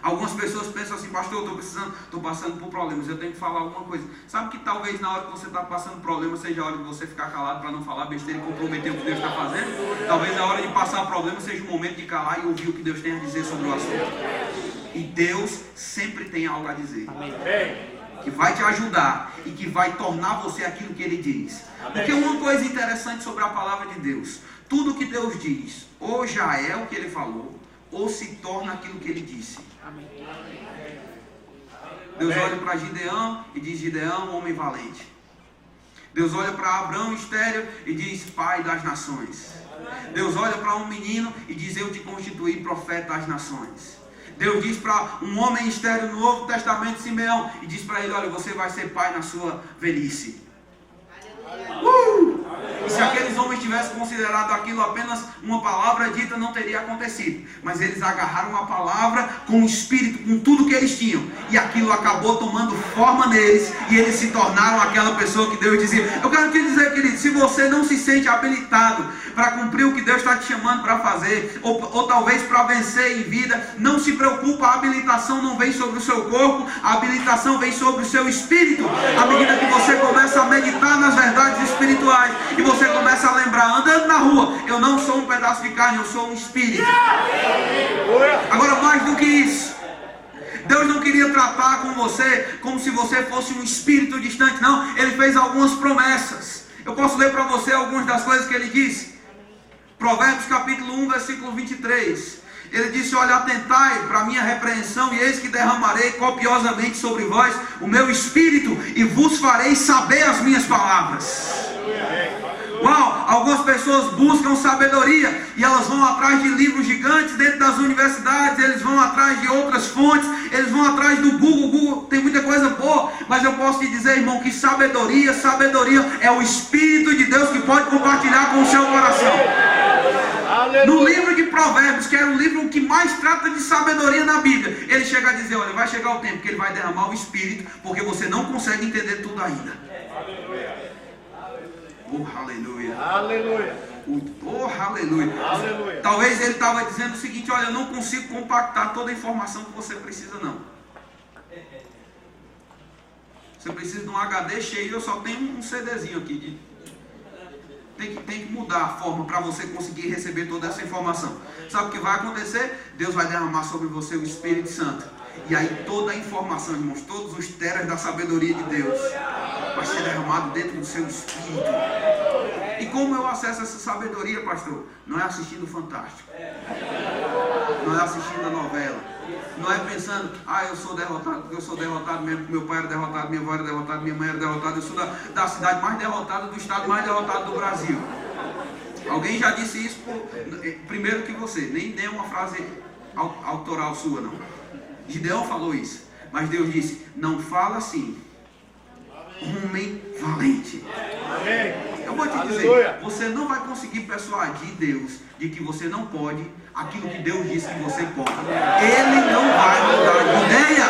Algumas pessoas pensam assim: pastor, eu estou passando por problemas, eu tenho que falar alguma coisa. Sabe que talvez na hora que você está passando problema seja a hora de você ficar calado para não falar besteira e comprometer o que Deus está fazendo? Talvez a hora de passar problema seja o momento de calar e ouvir o que Deus tem a dizer sobre o assunto. E Deus sempre tem algo a dizer. Amém. Que vai te ajudar e que vai tornar você aquilo que Ele diz. Amém. Porque uma coisa interessante sobre a palavra de Deus: tudo que Deus diz, ou já é o que Ele falou, ou se torna aquilo que Ele disse. Amém. Deus olha para Gideão e diz: Gideão, homem valente. Deus olha para Abraão estéril e diz: pai das nações. Deus olha para um menino e diz: eu te constituí profeta das nações. Deus diz para um homem estéril no Novo Testamento, Simeão, e diz para ele: olha, você vai ser pai na sua velhice. E se aqueles homens tivessem considerado aquilo apenas uma palavra dita, não teria acontecido. Mas eles agarraram a palavra com o espírito, com tudo que eles tinham, e aquilo acabou tomando forma neles, e eles se tornaram aquela pessoa que Deus dizia. Eu quero te dizer, querido, se você não se sente habilitado para cumprir o que Deus está te chamando para fazer, ou talvez para vencer em vida, não se preocupa. A habilitação não vem sobre o seu corpo, a habilitação vem sobre o seu espírito. À medida que você começa a meditar nas verdades espirituais, e você começa a lembrar, andando na rua, eu não sou um pedaço de carne, eu sou um espírito. Agora, mais do que isso, Deus não queria tratar com você como se você fosse um espírito distante, não. Ele fez algumas promessas. Eu posso ler para você algumas das coisas que ele disse. Provérbios capítulo 1, versículo 23. Ele disse: olha, atentai para a minha repreensão, e eis que derramarei copiosamente sobre vós o meu espírito, e vos farei saber as minhas palavras. Uau, algumas pessoas buscam sabedoria e elas vão atrás de livros gigantes dentro das universidades, eles vão atrás de outras fontes, eles vão atrás do Google. O Google tem muita coisa boa, mas eu posso te dizer, irmão, que sabedoria é o Espírito de Deus que pode compartilhar com o seu coração. No livro de Provérbios, que é o livro que mais trata de sabedoria na Bíblia, ele chega a dizer: olha, vai chegar o tempo que ele vai derramar o Espírito, porque você não consegue entender tudo ainda. Oh, aleluia. Aleluia. Oh, aleluia. Aleluia. Talvez ele estava dizendo o seguinte: olha, eu não consigo compactar toda a informação que você precisa, não. Você precisa de um HD cheio, eu só tenho um CDzinho aqui. Tem que mudar a forma para você conseguir receber toda essa informação. Sabe o que vai acontecer? Deus vai derramar sobre você o Espírito Santo. E aí toda a informação, irmãos, todos os teras da sabedoria de Deus vai ser derramado dentro do seu espírito. E como eu acesso essa sabedoria, pastor? Não é assistindo o Fantástico, não é assistindo a novela, não é pensando: eu sou derrotado porque eu sou derrotado mesmo, meu pai era derrotado, minha avó era derrotada, minha mãe era derrotada, eu sou da cidade mais derrotada do estado mais derrotado do Brasil. Alguém já disse isso primeiro que você, nem é uma frase autoral sua, não. Gideão falou isso, mas Deus disse: não fala assim, homem valente. Eu vou te dizer, você não vai conseguir persuadir Deus de que você não pode aquilo que Deus disse que você pode. Ele não vai mudar de ideia.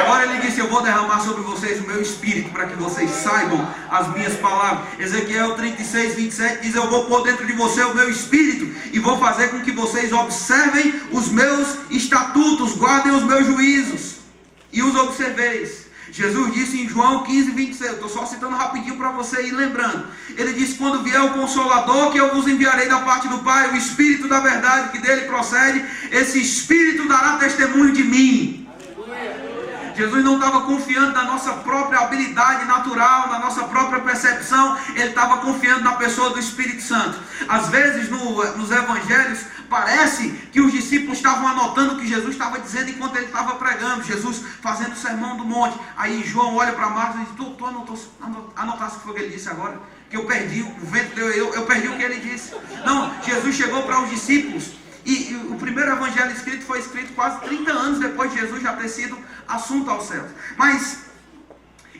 Agora ele disse: eu vou derramar sobre vocês o meu espírito para que vocês saibam as minhas palavras. Ezequiel 36, 27 diz: eu vou pôr dentro de você o meu espírito e vou fazer com que vocês observem os meus estatutos, guardem os meus juízos e os observeis. Jesus disse em João 15, 26, eu estou só citando rapidinho para você ir lembrando. Ele disse: quando vier o Consolador, que eu vos enviarei da parte do Pai, o Espírito da verdade que dele procede, esse Espírito dará testemunho de mim. Jesus não estava confiando na nossa própria habilidade natural, na nossa própria percepção. Ele estava confiando na pessoa do Espírito Santo. Às vezes nos evangelhos parece que os discípulos estavam anotando o que Jesus estava dizendo enquanto ele estava pregando. Jesus fazendo o sermão do monte. Aí João olha para Marcos e diz: tu anotasse o que foi que ele disse agora? Que eu perdi, o vento deu, eu perdi o que ele disse. Não, Jesus chegou para os discípulos. E o primeiro evangelho escrito foi escrito quase 30 anos depois de Jesus já ter sido assunto aos céus. Mas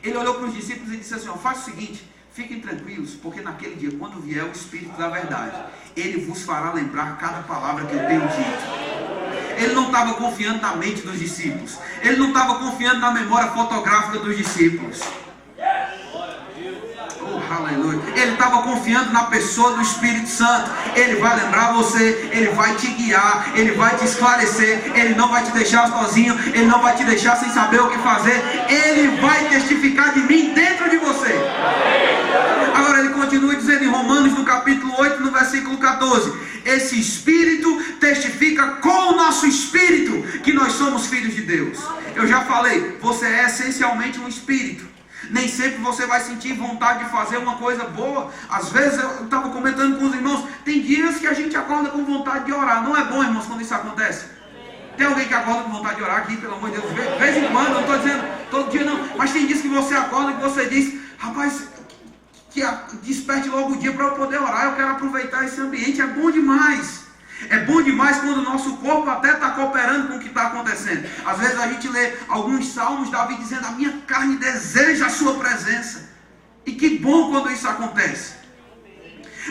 ele olhou para os discípulos e disse assim: faz o seguinte, fiquem tranquilos, porque naquele dia, quando vier o Espírito da verdade, ele vos fará lembrar cada palavra que eu tenho dito. Ele não estava confiando na mente dos discípulos, ele não estava confiando na memória fotográfica dos discípulos. Aleluia. Ele estava confiando na pessoa do Espírito Santo. Ele vai lembrar você, ele vai te guiar, ele vai te esclarecer, ele não vai te deixar sozinho, ele não vai te deixar sem saber o que fazer. Ele vai testificar de mim dentro de você. Agora ele continua dizendo em Romanos, no capítulo 8, no versículo 14: esse Espírito testifica com o nosso Espírito que nós somos filhos de Deus. Eu já falei, você é essencialmente um Espírito. Nem sempre você vai sentir vontade de fazer uma coisa boa. Às vezes, eu estava comentando com os irmãos, tem dias que a gente acorda com vontade de orar. Não é bom, irmãos, quando isso acontece? Tem alguém que acorda com vontade de orar aqui, pelo amor de Deus? De vez em quando, não estou dizendo todo dia não. Mas tem dias que você acorda e você diz, rapaz, que desperte logo o dia para eu poder orar. Eu quero aproveitar esse ambiente, é bom demais. É bom demais quando o nosso corpo até está cooperando com o que está acontecendo. Às vezes a gente lê alguns salmos, Davi dizendo, a minha carne deseja a sua presença. E que bom quando isso acontece.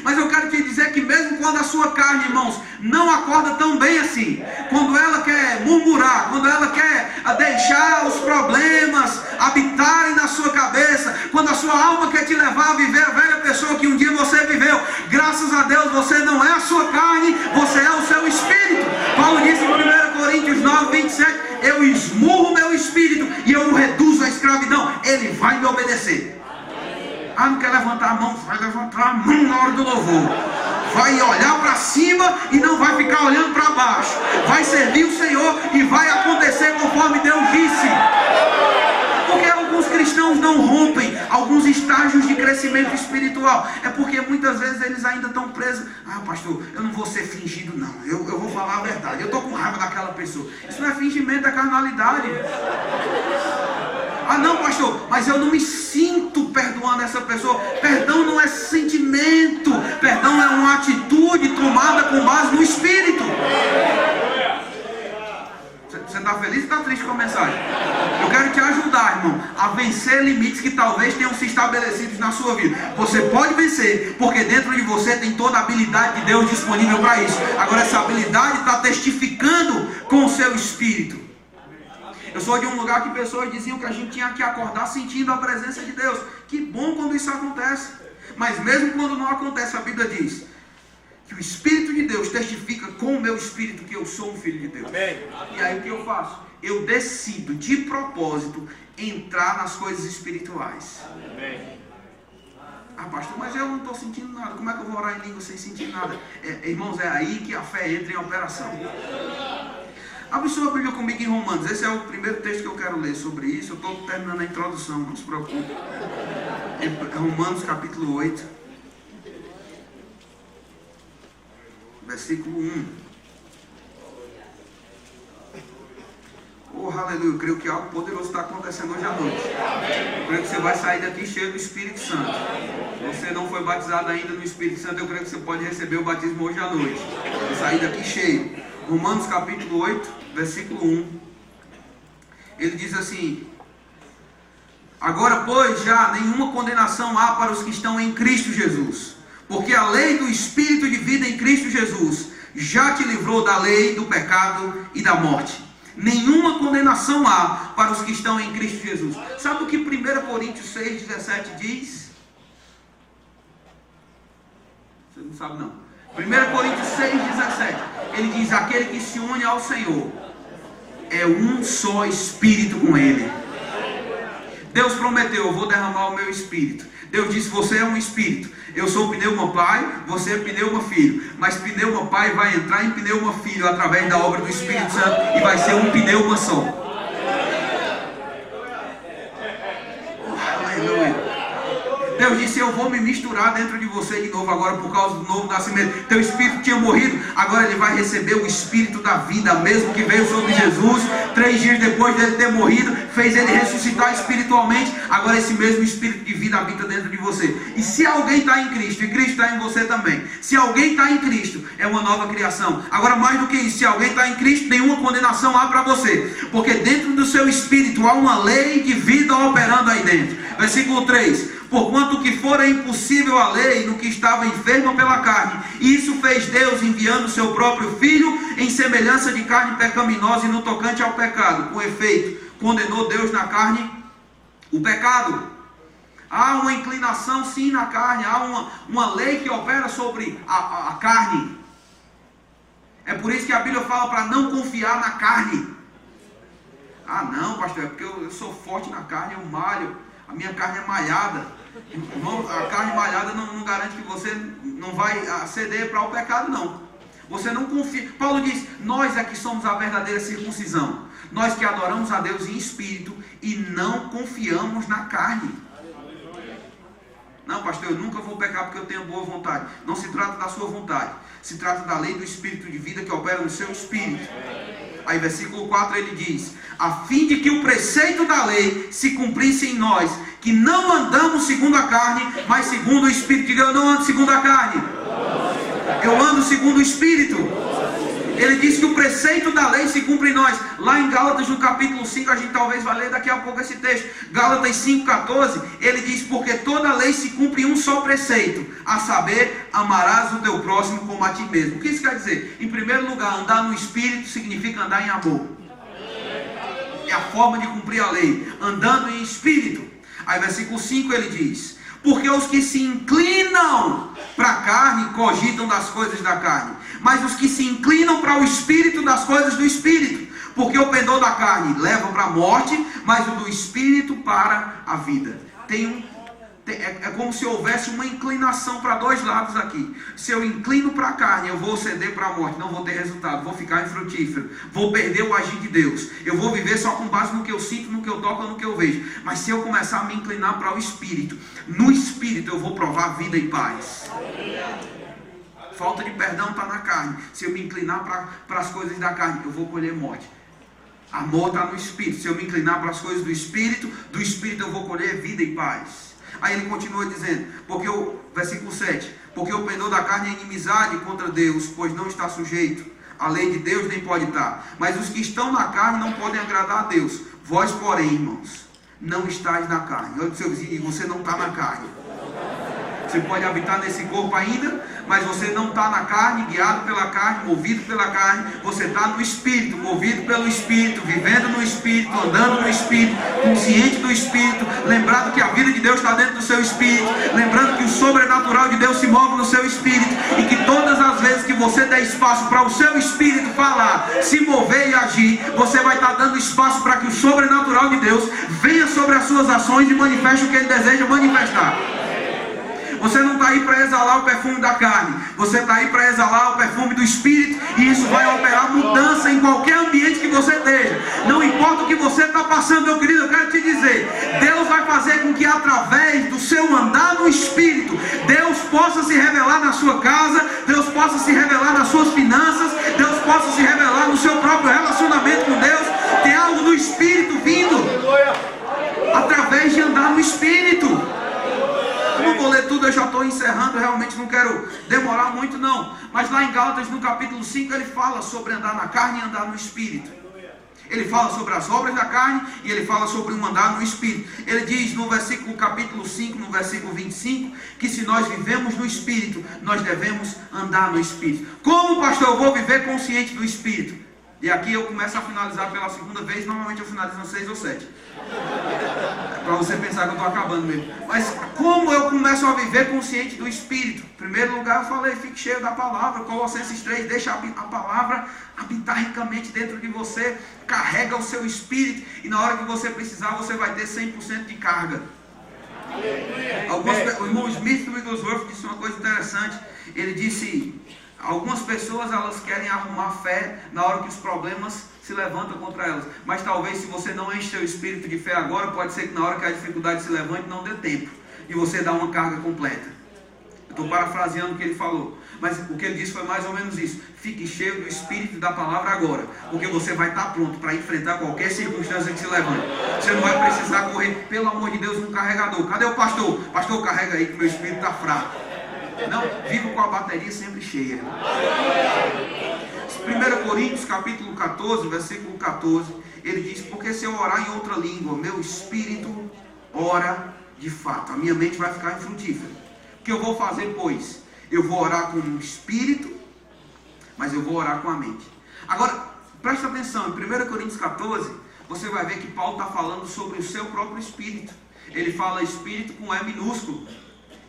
Mas eu quero te dizer que mesmo quando a sua carne, irmãos, não acorda tão bem assim, quando ela quer murmurar, quando ela quer deixar os problemas habitarem na sua cabeça, quando a sua alma quer te levar a viver a velha pessoa que um dia você viveu, graças a Deus você não é a sua carne, você é o seu espírito. Paulo disse em 1 Coríntios 9, 27, eu esmurro meu espírito e eu o reduzo à escravidão. Ele vai me obedecer. Ah, não quer levantar a mão? Vai levantar a mão na hora do louvor. Vai olhar para cima e não vai ficar olhando para baixo. Vai servir o Senhor e vai acontecer conforme Deus disse. Porque alguns cristãos não rompem alguns estágios de crescimento espiritual. É porque muitas vezes eles ainda estão presos. Ah, pastor, eu não vou ser fingido não. Eu vou falar a verdade. Eu estou com raiva daquela pessoa. Isso não é fingimento, é carnalidade. Ah não, pastor, mas eu não me sinto perdoando essa pessoa. Perdão não é sentimento. Perdão é uma atitude tomada com base no Espírito. Você está feliz ou está triste com a mensagem? Eu quero te ajudar, irmão, a vencer limites que talvez tenham se estabelecidos na sua vida. Você pode vencer, porque dentro de você tem toda a habilidade de Deus disponível para isso. Agora essa habilidade está testificando com o seu Espírito. Eu sou de um lugar que pessoas diziam que a gente tinha que acordar sentindo a presença de Deus. Que bom quando isso acontece. Mas mesmo quando não acontece, a Bíblia diz que o Espírito de Deus testifica com o meu Espírito que eu sou um filho de Deus. Amém. E aí o que eu faço? Eu decido de propósito entrar nas coisas espirituais. Amém. Ah, pastor, mas eu não estou sentindo nada. Como é que eu vou orar em língua sem sentir nada? Irmãos, é aí que a fé entra em operação. Abre sua Bíblia comigo em Romanos. Esse é o primeiro texto que eu quero ler sobre isso. Eu estou terminando a introdução, não se preocupe. Romanos capítulo 8, versículo 1. Oh, aleluia. Eu creio que algo poderoso está acontecendo hoje à noite. Eu creio que você vai sair daqui cheio do Espírito Santo. Se você não foi batizado ainda no Espírito Santo, eu creio que você pode receber o batismo hoje à noite. Vai sair daqui cheio. Romanos capítulo 8, versículo 1. Ele diz assim: agora, pois, já nenhuma condenação há para os que estão em Cristo Jesus, porque a lei do Espírito de vida em Cristo Jesus já te livrou da lei, do pecado e da morte. Nenhuma condenação há para os que estão em Cristo Jesus. Sabe o que 1 Coríntios 6, 17 diz? Você não sabe não. 1 Coríntios 6, 17. Ele diz, aquele que se une ao Senhor é um só Espírito com Ele. Deus prometeu, eu vou derramar o meu Espírito. Deus disse, você é um Espírito. Eu sou pneuma pai, você é pneuma filho. Mas pneuma pai vai entrar em pneuma filho através da obra do Espírito Santo e vai ser um pneuma só. Aleluia. Deus disse, eu vou me misturar dentro de você de novo agora por causa do novo nascimento. Teu espírito tinha morrido, agora ele vai receber o espírito da vida, mesmo que veio sobre Jesus. 3 dias depois dele ter morrido, fez ele ressuscitar espiritualmente. Agora esse mesmo espírito de vida habita dentro de você. E se alguém está em Cristo, e Cristo está em você também. Se alguém está em Cristo, é uma nova criação. Agora mais do que isso, se alguém está em Cristo, nenhuma condenação há para você. Porque dentro do seu espírito há uma lei de vida operando aí dentro. Versículo 3. Porquanto que fora impossível a lei no que estava enferma pela carne, isso fez Deus enviando o seu próprio Filho em semelhança de carne pecaminosa e no tocante ao pecado. Com efeito, condenou Deus na carne o pecado, Há uma inclinação sim na carne, há uma lei que opera sobre a carne. É por isso que a Bíblia fala para não confiar na carne. Ah não, pastor, é porque eu sou forte na carne, eu malho, a minha carne é malhada. A carne malhada não garante que você não vai ceder para o pecado, não. Você não confia. Paulo diz, nós é que somos a verdadeira circuncisão. Nós que adoramos a Deus em espírito e não confiamos na carne. Não, pastor, eu nunca vou pecar porque eu tenho boa vontade. Não se trata da sua vontade. Se trata da lei do Espírito de vida que opera no seu espírito. Aí versículo 4 ele diz, a fim de que o preceito da lei se cumprisse em nós, que não andamos segundo a carne, mas segundo o Espírito. Diga, eu não ando segundo a carne, eu ando segundo o Espírito. Ele diz que o preceito da lei se cumpre em nós. Lá em Gálatas, no capítulo 5, a gente talvez vai ler daqui a pouco esse texto. Gálatas 5,14, ele diz, porque toda lei se cumpre em um só preceito, a saber, amarás o teu próximo como a ti mesmo. O que isso quer dizer? Em primeiro lugar, andar no Espírito significa andar em amor. É a forma de cumprir a lei, andando em Espírito. Aí versículo 5 ele diz, porque os que se inclinam para a carne cogitam das coisas da carne, mas os que se inclinam para o Espírito das coisas do Espírito. Porque o pendor da carne leva para a morte, mas o do Espírito para a vida. É como se houvesse uma inclinação para dois lados aqui. Se eu inclino para a carne, eu vou ceder para a morte, não vou ter resultado, vou ficar infrutífero, vou perder o agir de Deus. Eu vou viver só com base no que eu sinto, no que eu toco, no que eu vejo. Mas se eu começar a me inclinar para o Espírito, no Espírito eu vou provar vida e paz. Falta de perdão está na carne. Se eu me inclinar para as coisas da carne, eu vou colher morte. Amor está no Espírito. Se eu me inclinar para as coisas do Espírito eu vou colher vida e paz. Aí ele continua dizendo, versículo 7, porque o pendor da carne é inimizade contra Deus, pois não está sujeito à lei de Deus, nem pode estar. Mas os que estão na carne não podem agradar a Deus. Vós, porém, irmãos, não estáis na carne. Olha para o seu vizinho e você não está na carne. Você pode habitar nesse corpo ainda, mas você não está na carne, guiado pela carne, movido pela carne. Você está no Espírito, movido pelo Espírito, vivendo no Espírito, andando no Espírito, consciente do Espírito, lembrado que a vida de Deus está dentro do seu Espírito, lembrando que o sobrenatural de Deus se move no seu Espírito, e que todas as vezes que você der espaço para o seu Espírito falar, se mover e agir, você vai estar dando espaço para que o sobrenatural de Deus venha sobre as suas ações e manifeste o que Ele deseja manifestar. Você não está aí para exalar o perfume da carne, você está aí para exalar o perfume do Espírito, e isso vai operar mudança em qualquer ambiente que você esteja. Não importa o que você está passando, meu querido, eu quero te dizer, Deus vai fazer com que através do seu andar no Espírito, Deus possa se revelar na sua casa, Deus possa se revelar nas suas finanças, Deus possa se revelar no seu próprio relacionamento com Deus. Tem algo do Espírito vindo através de andar no Espírito. Eu não vou ler tudo, eu já estou encerrando, realmente não quero demorar muito não. Mas lá em Gálatas, no capítulo 5, ele fala sobre andar na carne e andar no Espírito. Ele fala sobre as obras da carne e ele fala sobre um andar no Espírito. Ele diz no capítulo 5, no versículo 25, que se nós vivemos no Espírito, nós devemos andar no Espírito. Como, pastor, eu vou viver consciente do Espírito? E aqui eu começo a finalizar pela segunda vez, normalmente eu finalizo nas 6 ou 7. Para você pensar que eu estou acabando mesmo. Mas como eu começo a viver consciente do Espírito? Em primeiro lugar eu falei, fique cheio da palavra. Colossenses 3, deixa a palavra habitar ricamente dentro de você. Carrega o seu Espírito. E na hora que você precisar, você vai ter 100% de carga. O irmão Smith Wigglesworth disse uma coisa interessante. Ele disse, algumas pessoas elas querem arrumar fé na hora que os problemas se levantam contra elas, mas talvez se você não enche seu espírito de fé agora, pode ser que na hora que a dificuldade se levante não dê tempo e você dá uma carga completa. Eu estou parafraseando o que ele falou, mas o que ele disse foi mais ou menos isso: fique cheio do espírito e da palavra agora, porque você vai estar pronto para enfrentar qualquer circunstância que se levante. Você não vai precisar correr, pelo amor de Deus, um carregador. Cadê o pastor? Pastor, carrega aí que meu espírito está fraco. Não, vivo com a bateria sempre cheia. 1 Coríntios capítulo 14, versículo 14, ele diz, porque se eu orar em outra língua, meu espírito ora de fato, a minha mente vai ficar infrutífera. O que eu vou fazer, pois? Eu vou orar com o espírito, mas eu vou orar com a mente. Agora, presta atenção, em 1 Coríntios 14, você vai ver que Paulo está falando sobre o seu próprio espírito. ele fala espírito com E minúsculo.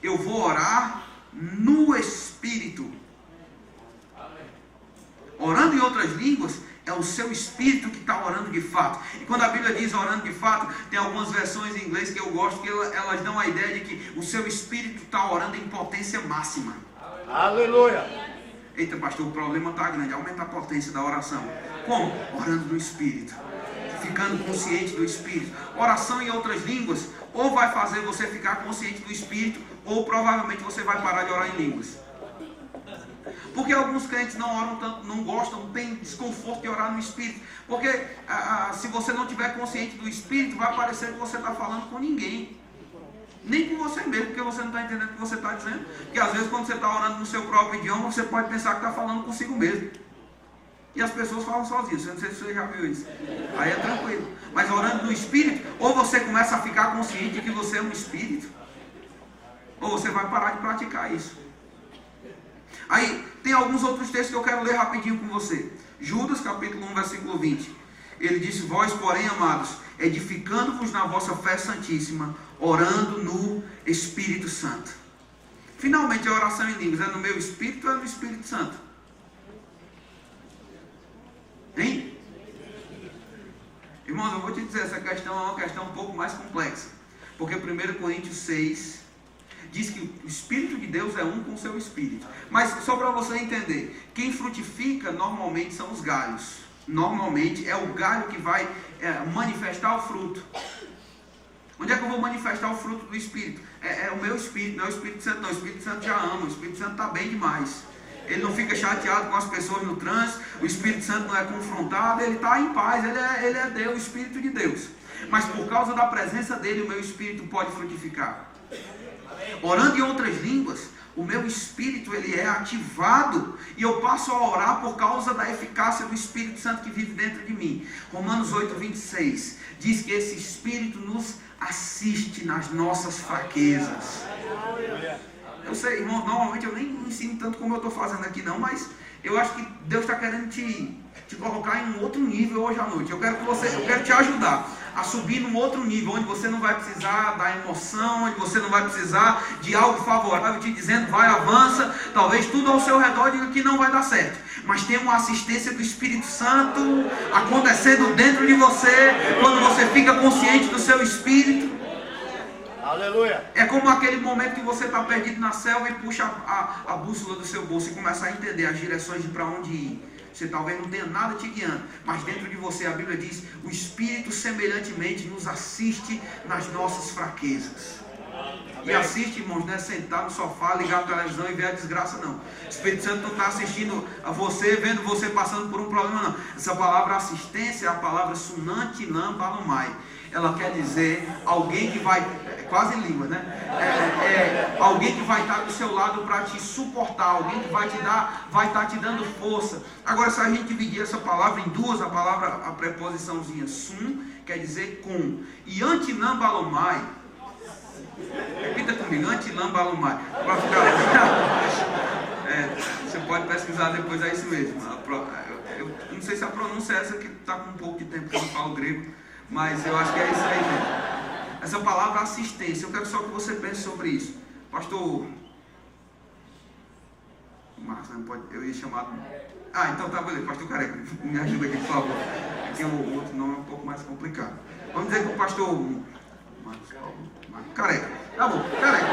Eu vou orar no espírito. Orando em outras línguas, é o seu espírito que está orando de fato. E quando a Bíblia diz orando de fato, tem algumas versões em inglês que eu gosto, que elas dão a ideia de que o seu espírito está orando em potência máxima. Aleluia! Eita, pastor, o problema está grande. Aumenta a potência da oração. Como? Orando no espírito. Ficando consciente do espírito. Oração em outras línguas, ou vai fazer você ficar consciente do espírito, ou provavelmente você vai parar de orar em línguas. Porque alguns crentes não oram tanto, não gostam, tem desconforto de orar no Espírito. Porque se você não estiver consciente do Espírito, vai parecer que você está falando com ninguém. Nem com você mesmo, porque você não está entendendo o que você está dizendo. Porque às vezes quando você está orando no seu próprio idioma, você pode pensar que está falando consigo mesmo. E as pessoas falam sozinhas, eu não sei se você já viu isso. Aí é tranquilo. Mas orando no Espírito, ou você começa a ficar consciente de que você é um Espírito, ou você vai parar de praticar isso. Aí tem alguns outros textos que eu quero ler rapidinho com você. Judas capítulo 1 versículo 20. Ele disse: vós porém, amados, edificando-vos na vossa fé santíssima, orando no Espírito Santo. Finalmente a oração em línguas é no meu Espírito ou é no Espírito Santo? Hein? Irmãos, eu vou te dizer, essa questão é uma questão um pouco mais complexa. Porque 1 Coríntios 6 diz que o Espírito de Deus é um com o seu Espírito. Mas só para você entender, quem frutifica normalmente são os galhos. Normalmente é o galho que vai manifestar o fruto. Onde é que eu vou manifestar o fruto do Espírito? É o meu Espírito, não é o Espírito Santo não. O Espírito Santo já ama, o Espírito Santo está bem demais. Ele não fica chateado com as pessoas no trânsito, o Espírito Santo não é confrontado, ele está em paz, ele é Deus, o Espírito de Deus. Mas por causa da presença dele, o meu Espírito pode frutificar. Orando em outras línguas, o meu espírito ele é ativado e eu passo a orar por causa da eficácia do Espírito Santo que vive dentro de mim. Romanos 8:26 diz que esse Espírito nos assiste nas nossas fraquezas. Eu sei, irmão, normalmente eu nem ensino tanto como eu estou fazendo aqui não, mas eu acho que Deus está querendo te colocar em um outro nível hoje à noite. Eu quero te ajudar a subir num outro nível, onde você não vai precisar da emoção, onde você não vai precisar de algo favorável te dizendo vai, avança, talvez tudo ao seu redor diga que não vai dar certo, mas tem uma assistência do Espírito Santo acontecendo dentro de você, quando você fica consciente do seu espírito. Aleluia. É como aquele momento que você está perdido na selva e puxa a bússola do seu bolso e começa a entender as direções de para onde ir. Você talvez não tenha nada te guiando, mas dentro de você a Bíblia diz: o Espírito semelhantemente nos assiste nas nossas fraquezas. E assiste, irmãos, não é sentar no sofá, ligar a televisão e ver a desgraça, não. O Espírito Santo não está assistindo a você, vendo você passando por um problema, não. Essa palavra assistência é a palavra sunanti nam balomai. Ela quer dizer alguém que vai, quase em língua, né? Alguém que vai estar do seu lado para te suportar, alguém que vai estar te dando força. Agora, se a gente dividir essa palavra em duas, a preposiçãozinha sum quer dizer com, e antinam balomai, repita comigo, antinam balomai, para ficar, você pode pesquisar depois, é isso mesmo. Eu não sei se a pronúncia é essa, que está com um pouco de tempo que eu não falo grego, mas eu acho que é isso aí mesmo. Essa palavra assistência, eu quero só que você pense sobre isso. Pastor Marcos, não pode, eu ia chamar. Então tá, beleza, pastor Careca, me ajuda aqui, por favor. Aqui o outro nome é um pouco mais complicado. Vamos dizer que o pastor Marcos Careca, tá bom, Careca,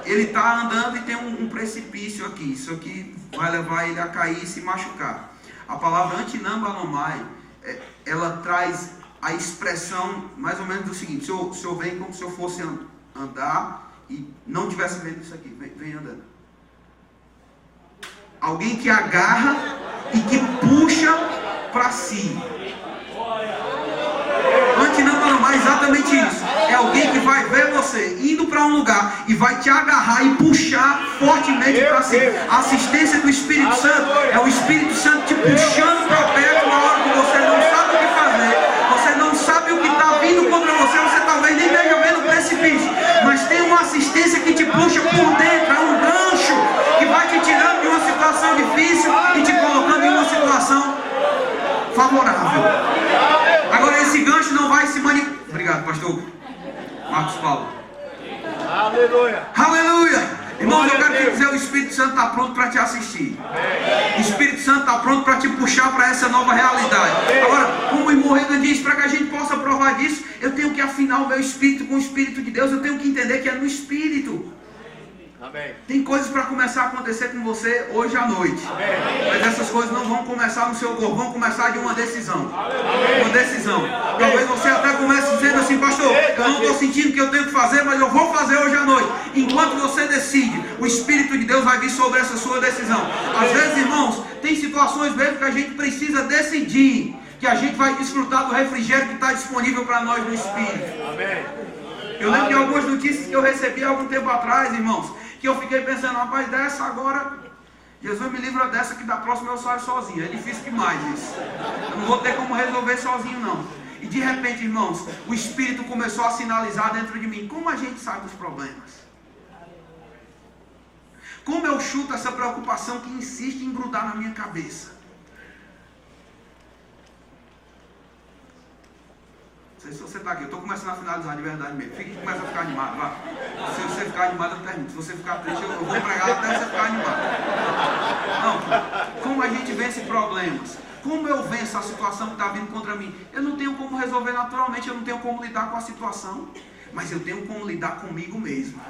ele está andando e tem um precipício aqui. Isso aqui vai levar ele a cair e se machucar. A palavra antinam balomai, ela traz a expressão mais ou menos do seguinte: o senhor vem como se eu fosse andar e não estivesse vendo isso aqui, vem andando. Alguém que agarra e que puxa para si. Antinam balomai é exatamente isso. É alguém que vai ver você indo para um lugar e vai te agarrar e puxar fortemente para si. A assistência do Espírito Santo é o Espírito Santo te puxando para perto na hora que você não sabe o que fazer, você não sabe o que está vindo contra você, você talvez nem esteja vendo o precipício, mas tem uma assistência que te puxa por dentro, é um gancho que vai te tirando de uma situação difícil e te colocando em uma situação favorável. Agora esse gancho não vai se Obrigado, pastor Marcos Paulo. Aleluia. Aleluia. Irmãos, eu quero te Deus. dizer, o Espírito Santo está pronto para te assistir. O Espírito Santo está pronto para te puxar para essa nova realidade. Agora, como o irmão Renan diz, para que a gente possa provar disso, eu tenho que afinar o meu espírito com o Espírito de Deus. Eu tenho que entender que é no Espírito. Amém. Tem coisas para começar a acontecer com você hoje à noite. Amém. Mas essas coisas não vão começar no seu corpo, vão começar de uma decisão. Amém. Uma decisão. Talvez você até comece dizendo assim, pastor, eu não estou sentindo que eu tenho que fazer, mas eu vou fazer hoje à noite. Enquanto você decide, o Espírito de Deus vai vir sobre essa sua decisão. Às vezes, irmãos, tem situações mesmo que a gente precisa decidir, que a gente vai desfrutar do refrigério que está disponível para nós no Espírito. Amém. Eu lembro de algumas notícias que eu recebi há algum tempo atrás, irmãos, que eu fiquei pensando, rapaz, dessa agora, Jesus me livra dessa, que da próxima eu saio sozinho. É difícil demais isso. Eu não vou ter como resolver sozinho, não. E de repente, irmãos, o Espírito começou a sinalizar dentro de mim, como a gente sai dos problemas? Como eu chuto essa preocupação que insiste em grudar na minha cabeça? Não sei se você está aqui, eu estou começando a finalizar de verdade mesmo. Começa a ficar animado, vá. Se você ficar animado, eu termino. Se você ficar triste, eu vou pregar até você ficar animado. Não, como a gente vence problemas? Como eu venço a situação que está vindo contra mim? Eu não tenho como resolver naturalmente, eu não tenho como lidar com a situação. Mas eu tenho como lidar comigo mesmo.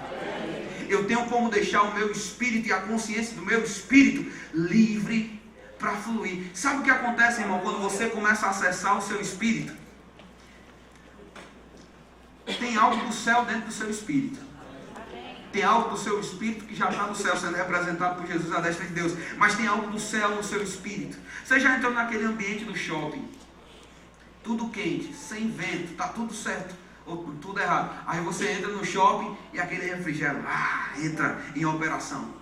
Eu tenho como deixar o meu espírito e a consciência do meu espírito livre para fluir. Sabe o que acontece, irmão, quando você começa a acessar o seu espírito? Tem algo do céu dentro do seu espírito. Tem algo do seu espírito que já está no céu, sendo representado por Jesus à destra de Deus. Mas tem algo do céu no seu espírito. Você já entrou naquele ambiente do shopping, tudo quente, sem vento, está tudo certo, ou tudo errado. Aí você entra no shopping e aquele refrigério entra em operação.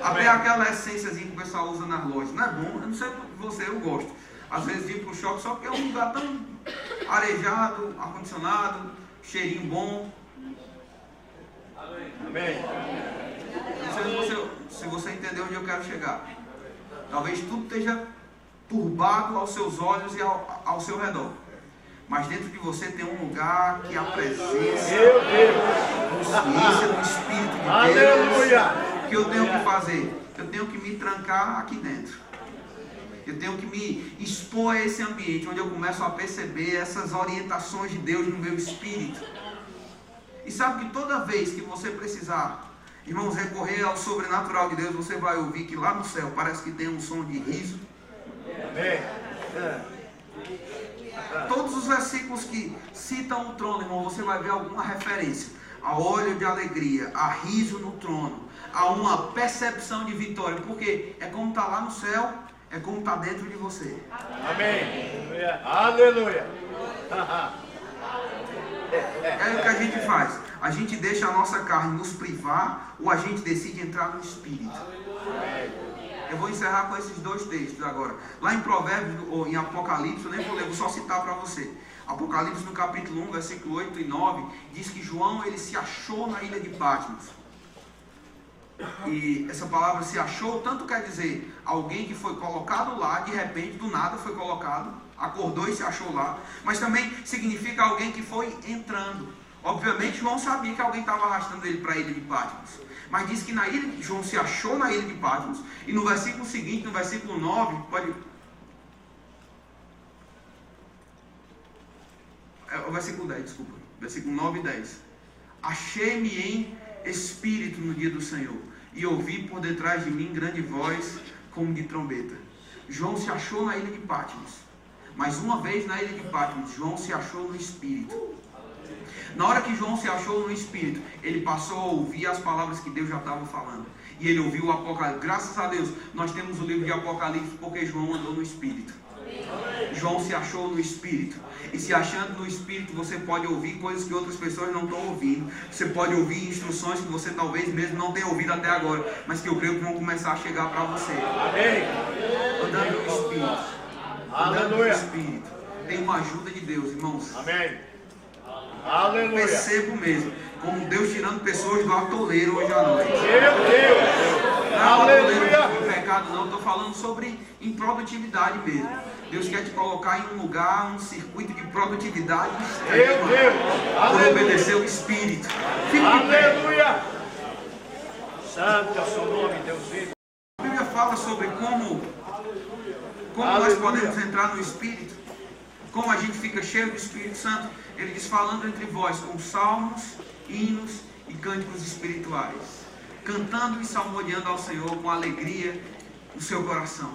Até aquela essênciazinha que o pessoal usa nas lojas. Não é bom? Eu não sei você, eu gosto. Às vezes ir para o shopping só porque é um lugar tão arejado, ar-condicionado, cheirinho bom. Amém. Não sei se você entendeu onde eu quero chegar. Talvez tudo esteja turbado aos seus olhos e ao seu redor. Mas dentro de você tem um lugar que a presença, a consciência do Espírito de Deus. Aleluia. O que eu tenho que fazer? Eu tenho que me trancar aqui dentro. Eu tenho que me expor a esse ambiente onde eu começo a perceber essas orientações de Deus no meu espírito. E sabe que toda vez que você precisar, irmãos, recorrer ao sobrenatural de Deus, você vai ouvir que lá no céu parece que tem um som de riso. Amém. Todos os versículos que citam o trono, irmão, você vai ver alguma referência a óleo de alegria, a riso no trono, a uma percepção de vitória, porque é como está lá no céu, é como está dentro de você. Amém. Aleluia. É o que a gente faz. A gente deixa a nossa carne nos privar ou a gente decide entrar no Espírito. Eu vou encerrar com esses dois textos agora. Lá em Provérbios ou em Apocalipse, eu nem vou ler, vou só citar para você. Apocalipse no capítulo 1, versículo 8 e 9, diz que João ele se achou na ilha de Patmos. E essa palavra se achou, tanto quer dizer alguém que foi colocado lá, de repente, do nada foi colocado, acordou e se achou lá, mas também significa alguém que foi entrando. Obviamente João sabia que alguém estava arrastando ele para a ilha de Patmos, mas diz que na ilha, João se achou na ilha de Patmos, e no versículo seguinte, no versículo 9, o versículo 10, desculpa, versículo 9 e 10. Achei-me em espírito no dia do Senhor, e ouvi por detrás de mim grande voz como de trombeta. João se achou na ilha de Patmos, mas uma vez na ilha de Patmos, João se achou no espírito. Na hora que João se achou no espírito, ele passou a ouvir as palavras que Deus já estava falando, e ele ouviu o Apocalipse. Graças a Deus, nós temos o livro de Apocalipse, porque João andou no espírito. João se achou no espírito. E se achando no espírito, você pode ouvir coisas que outras pessoas não estão ouvindo. Você pode ouvir instruções que você talvez mesmo não tenha ouvido até agora, mas que eu creio que vão começar a chegar para você. Amém. Andando no espírito. Andando no espírito. Tem uma ajuda de Deus, irmãos. Amém. Aleluia. Percebo mesmo como Deus tirando pessoas do atoleiro hoje à noite. Meu Deus. Aleluia. Não é pecado não, estou falando sobre improdutividade mesmo. Deus quer te colocar em um lugar, um circuito de produtividade extrema. Meu Deus. Por obedecer o Espírito. Fique de pé. Aleluia. Santo é o seu nome, Deus vivo. A Bíblia fala sobre como nós podemos entrar no Espírito, como a gente fica cheio do Espírito Santo. Ele diz, falando entre vós com salmos, hinos e cânticos espirituais, cantando e salmodiando ao Senhor com alegria no seu coração.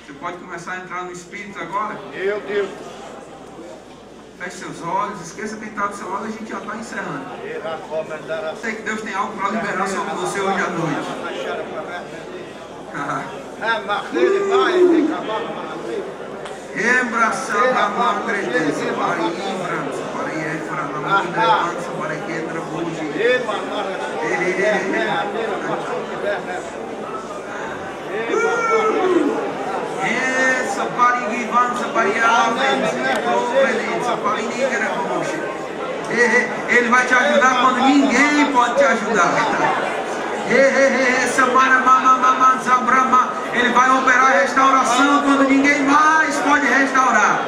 Você pode começar a entrar no Espírito agora? Meu Deus. Feche seus olhos, esqueça quem está do seu lado, a gente já está encerrando. Eu sei que Deus tem algo para liberar sobre você hoje à noite. Embraçando a mão grandeza, para Ibrança, para Efra, na mão grandeza, para Quedra Buji. Essa para Iguivança, para Iavença, para Inigra Buji. Ele vai te ajudar quando ninguém pode te ajudar. Ele vai operar a restauração quando ninguém mais pode restaurar.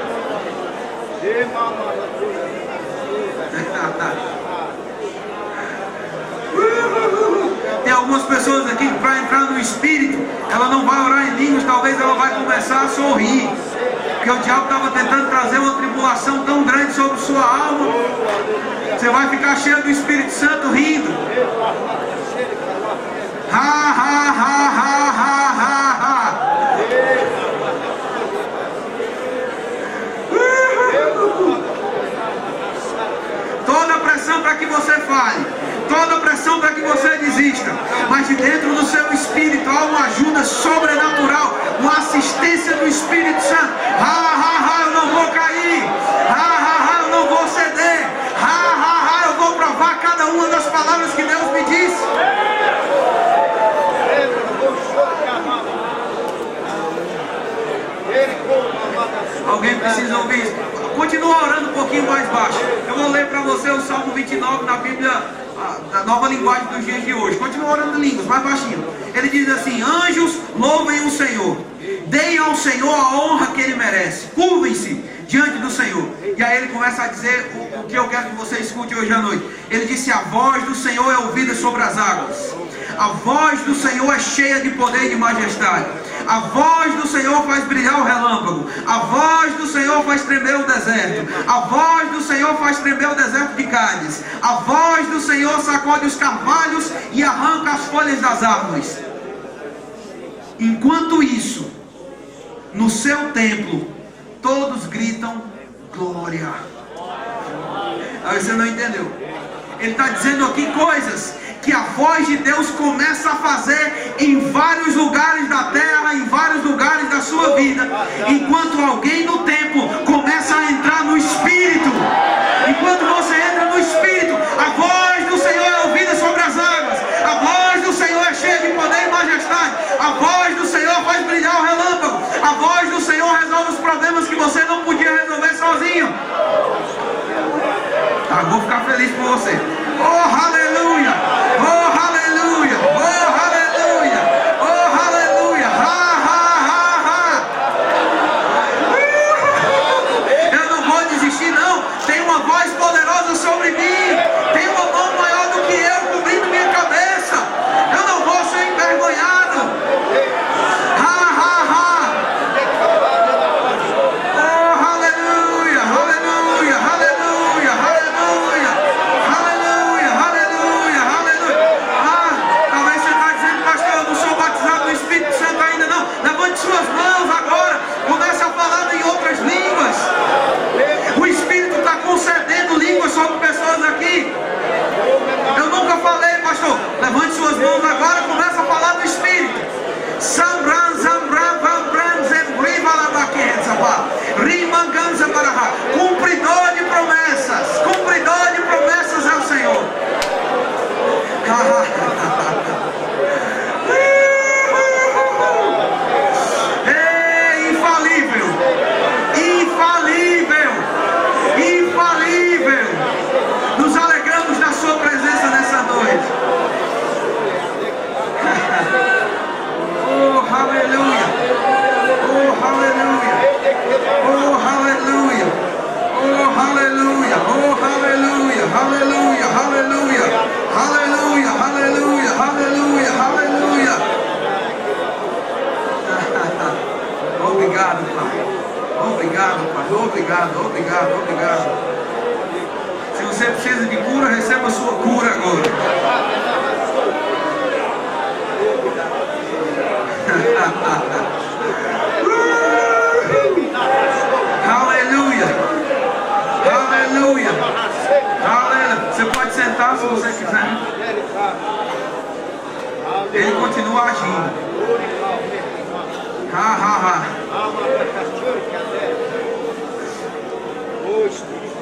Tem algumas pessoas aqui que para entrar no Espírito, ela não vai orar em línguas, talvez ela vai começar a sorrir. Porque o diabo estava tentando trazer uma tribulação tão grande sobre sua alma. Você vai ficar cheio do Espírito Santo rindo. Ha, ha, ha, ha, ha, ha, ha. Toda pressão para que você fale, toda pressão para que você desista, mas de dentro do seu espírito há uma ajuda sobrenatural, uma assistência do Espírito Santo. Ha, ha, ha, eu não vou cair. Ha, ha, ha, eu não vou ceder. Ha, ha, ha, eu vou provar cada uma das palavras que Deus me disse. Alguém precisa ouvir isso. Continua orando um pouquinho mais baixo. Eu vou ler para você o Salmo 29 na Bíblia, da nova linguagem dos dias de hoje. Continua orando em línguas, mais baixinho. Ele diz assim: anjos, louvem o Senhor. Deem ao Senhor a honra que Ele merece. Curvem-se diante do Senhor. E aí ele começa a dizer o que eu quero que você escute hoje à noite. Ele disse: a voz do Senhor é ouvida sobre as águas. A voz do Senhor é cheia de poder e de majestade. A voz do Senhor faz brilhar o relâmpago. A voz do Senhor faz tremer o deserto. A voz do Senhor faz tremer o deserto de Cádiz. A voz do Senhor sacode os carvalhos e arranca as folhas das árvores. Enquanto isso, no seu templo, todos gritam glória. Aí você não entendeu. Ele está dizendo aqui coisas que a voz de Deus começa a fazer em vários lugares da terra, em vários lugares da sua vida, enquanto alguém no templo começa a entrar no Espírito. Enquanto você entra no Espírito, a voz do Senhor é ouvida sobre as águas. A voz do Senhor é cheia de poder e majestade. A voz do Senhor faz brilhar o relâmpago. A voz do Senhor resolve os problemas que você não podia resolver sozinho. Tá, vou ficar feliz por você. Oh, aleluia! Oh, aleluia! Oh, aleluia! Oh, aleluia! Ha, ha, ha, ha! Eu não vou desistir, não. Tem uma voz poderosa sobre mim. Tem uma mão maior do que eu cobrindo minha cabeça. Eu não vou ser envergonhado. Ha, ha, ha! Oh, aleluia! Aleluia! Aleluia! Aleluia! Aleluia! Aleluia! Aleluia! Ah, talvez você está dizendo: pastor, eu não sou batizado no Espírito Santo ainda não. Levante suas mãos agora. Comece a falar em outras línguas. O Espírito está concedendo línguas sobre pessoas aqui. precisa de cura, receba a sua cura agora. Aleluia. Aleluia. Aleluia. Você pode sentar se você quiser. Ele continua agindo.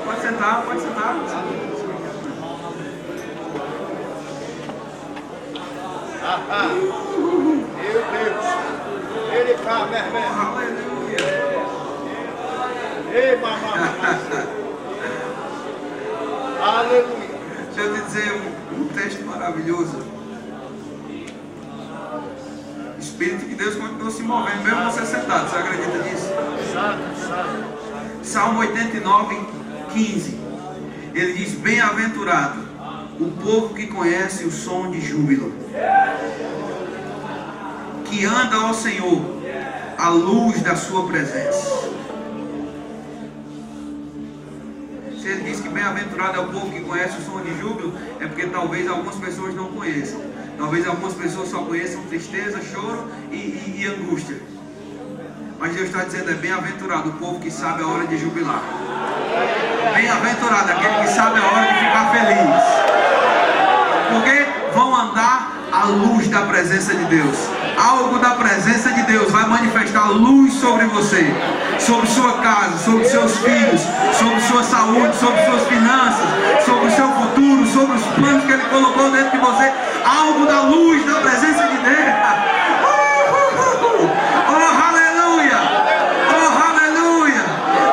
Pode sentar, pode sentar. Meu Deus. Ele está, meu irmão. Aleluia. Ei, mamãe. Aleluia. Deixa eu te dizer um texto maravilhoso. O Espírito de Deus continua se movendo, mesmo você sentado. Você acredita nisso? Salmo 89, 15. Ele diz: bem-aventurado o povo que conhece o som de júbilo, que anda ao Senhor à luz da sua presença. Se ele diz que bem-aventurado é o povo que conhece o som de júbilo, é porque talvez algumas pessoas não conheçam. Talvez algumas pessoas só conheçam tristeza, choro e angústia. Mas Deus está dizendo: é bem-aventurado o povo que sabe a hora de jubilar. Bem-aventurado aquele que sabe a hora de ficar feliz. Porque vão andar à luz da presença de Deus. Algo da presença de Deus vai manifestar luz sobre você, sobre sua casa, sobre seus filhos, sobre sua saúde, sobre suas finanças, sobre o seu futuro, sobre os planos que Ele colocou dentro de você. Algo da luz da presença de Deus. Oh, aleluia! Oh, aleluia!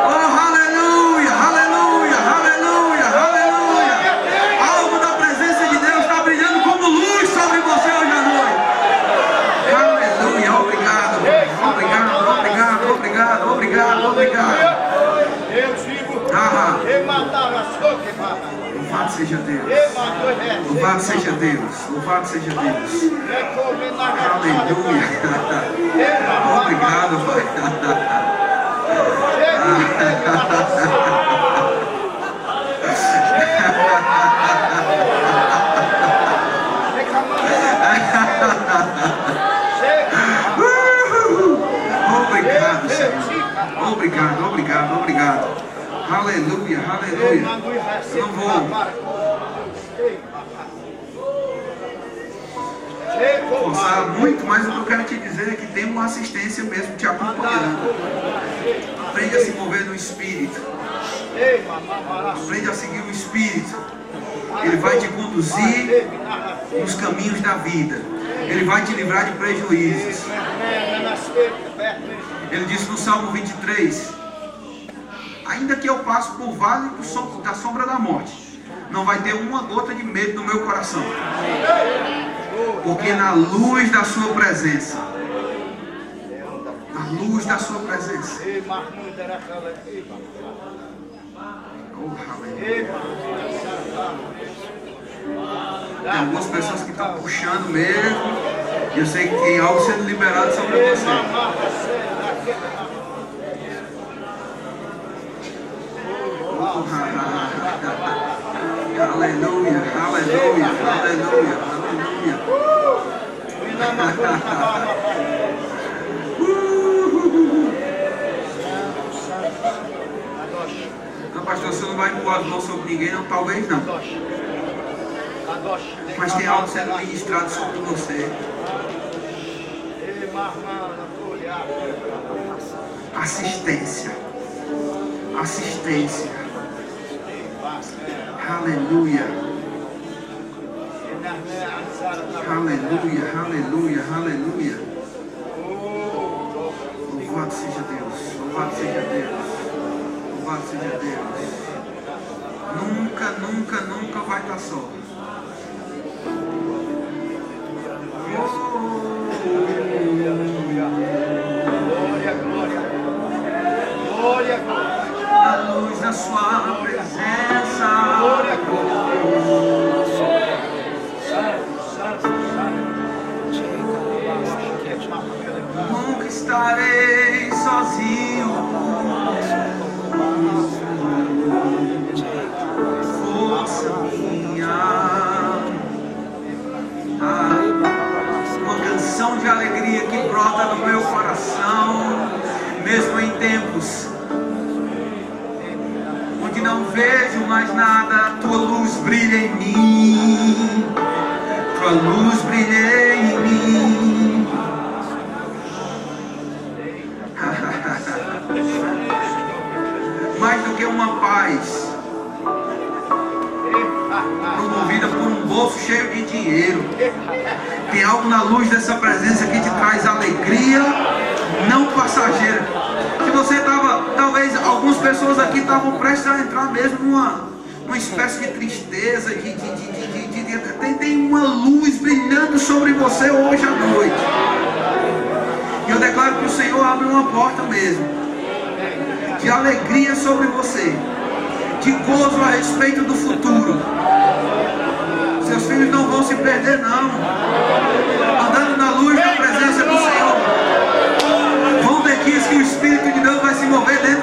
Oh, aleluia! Aleluia! Aleluia! Aleluia! Algo da presença de Deus está brilhando como luz sobre você hoje à noite. Aleluia! Obrigado! Obrigado! Obrigado! Obrigado! Obrigado! Obrigado! Deus vivo. Louvado seja Deus. Louvado seja Deus. Louvado seja Deus. Aleluia. Obrigado, Pai. Obrigado, Senhor. Obrigado, obrigado, obrigado. Aleluia, aleluia. Eu não vou forçar muito, mas o que eu quero te dizer é que tem uma assistência mesmo te acompanhando. Aprende a se mover no Espírito. Aprende a seguir o Espírito. Ele vai te conduzir nos caminhos da vida. Ele vai te livrar de prejuízos. Ele disse no Salmo 23: ainda que eu passe por vale da sombra da morte, não vai ter uma gota de medo no meu coração. Porque na luz da sua presença, na luz da sua presença, oh, aleluia. Tem algumas pessoas que estão puxando mesmo, e eu sei que tem algo sendo liberado sobre você. Aleluia, aleluia, aleluia, aleluia. Não, pastor, você não vai impor as mãos sobre ninguém, não, talvez não. Mas tem algo sendo ministrado sobre você. Assistência. Assistência. Aleluia. Aleluia, aleluia, aleluia. Louvado seja Deus. Louvado seja Deus. Louvado seja Deus. Nunca, nunca, nunca vai estar só. Glória, glória. Glória, glória. A luz da sua presença. Glória, glória. Nunca estarei sozinho. tempos onde não vejo mais nada, tua luz brilha em mim, tua luz brilha em mim. Mais do que uma paz promovida por um bolso cheio de dinheiro, tem algo na luz dessa presença que te traz alegria não passageira. Se você estava, talvez algumas pessoas aqui estavam prestes a entrar mesmo numa espécie de tristeza, tem uma luz brilhando sobre você hoje à noite. E eu declaro que o Senhor abre uma porta mesmo, de alegria sobre você, de gozo a respeito do futuro. Seus filhos não vão se perder não, andando na luz da presença do Senhor. Vão ver que o Espírito de Deus vai se mover dentro